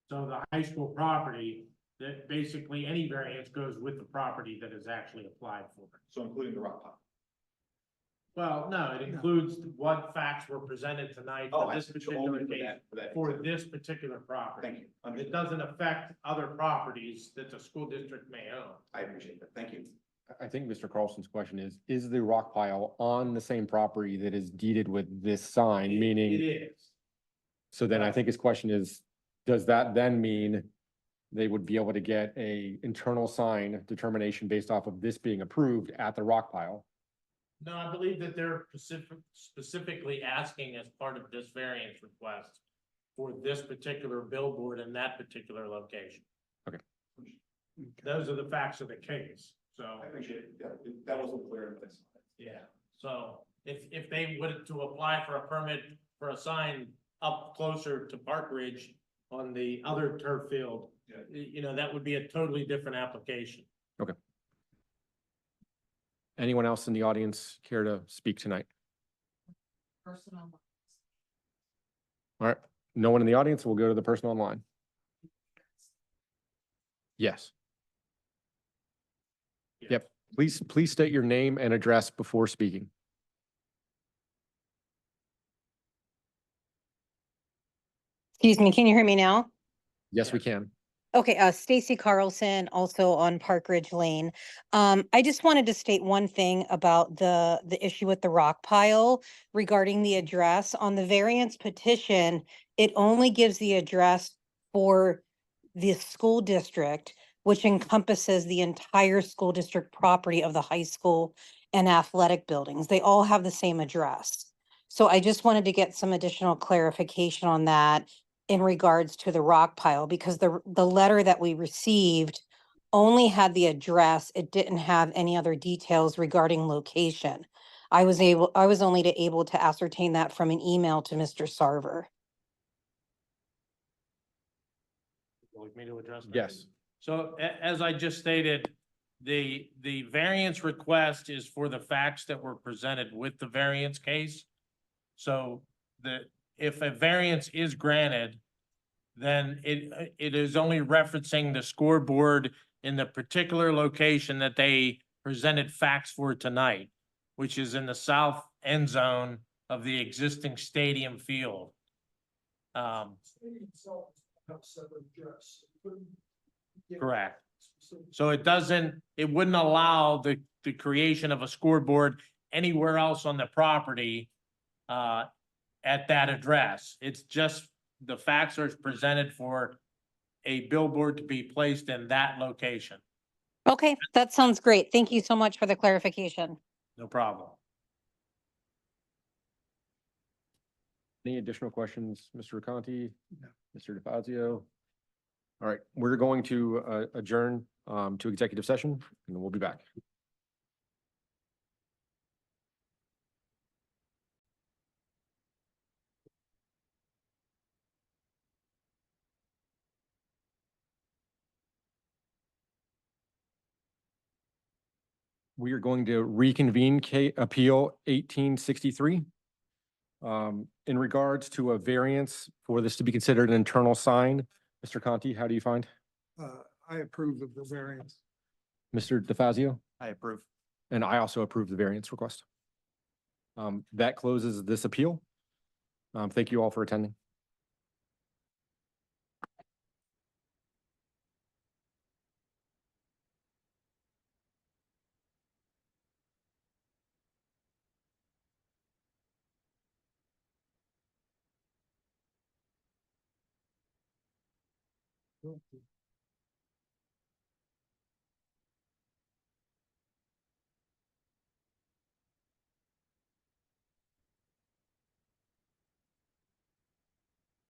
So the high school property, that basically any variance goes with the property that is actually applied for. So including the rock pile? Well, no, it includes what facts were presented tonight Oh, for this particular case, for this particular property. Thank you. It doesn't affect other properties that the school district may own. I appreciate that. Thank you. I think Mr. Carlson's question is the rock pile on the same property that is deeded with this sign, It meaning, is. so then I think his question is, does that then mean they would be able to get a internal sign determination based off of this being approved at the rock pile? No, I believe that they're specifically asking as part of this variance request for this particular billboard in that particular location. Okay. Those are the facts of the case, so. I appreciate it. Yeah, that wasn't clear in this. Yeah, so if they would to apply for a permit for a sign up closer to Park Ridge on the other turf field, that would be a totally different application. Okay. Anyone else in the audience care to speak tonight? Personal. All right, no one in the audience, we'll go to the person online. Yes. Yep, please state your name and address before speaking. Excuse me, can you hear me now? Yes, we can. Okay, Stacy Carlson, also on Park Ridge Lane. I just wanted to state one thing about the issue with the rock pile regarding the address. On the variance petition, it only gives the address for the school district, which encompasses the entire school district property of the high school and athletic buildings. They all have the same address. So I just wanted to get some additional clarification on that in regards to the rock pile, because the letter that we received only had the address. It didn't have any other details regarding location. I was only able to ascertain that from an email to Mr. Sarver. Would you like me to address that? Yes. So as I just stated, the variance request is for the facts that were presented with the variance case. So if a variance is granted, then it is only referencing the scoreboard in the particular location that they presented facts for tonight, which is in the south end zone of the existing stadium field. Correct. So it wouldn't allow the creation of a scoreboard anywhere else on the property at that address. It's just the facts are presented for a billboard to be placed in that location. Okay, that sounds great. Thank you so much for the clarification. No problem. Any additional questions, Mr. Conti? Mr. DeFazio? All right, we're going to adjourn to executive session, and we'll be back. We are going to reconvene Appeal 1863. In regards to a variance for this to be considered an internal sign, Mr. Conti, how do you find? I approve of the variance. Mr. DeFazio? I approve. And I also approve the variance request. That closes this appeal. Thank you all for attending.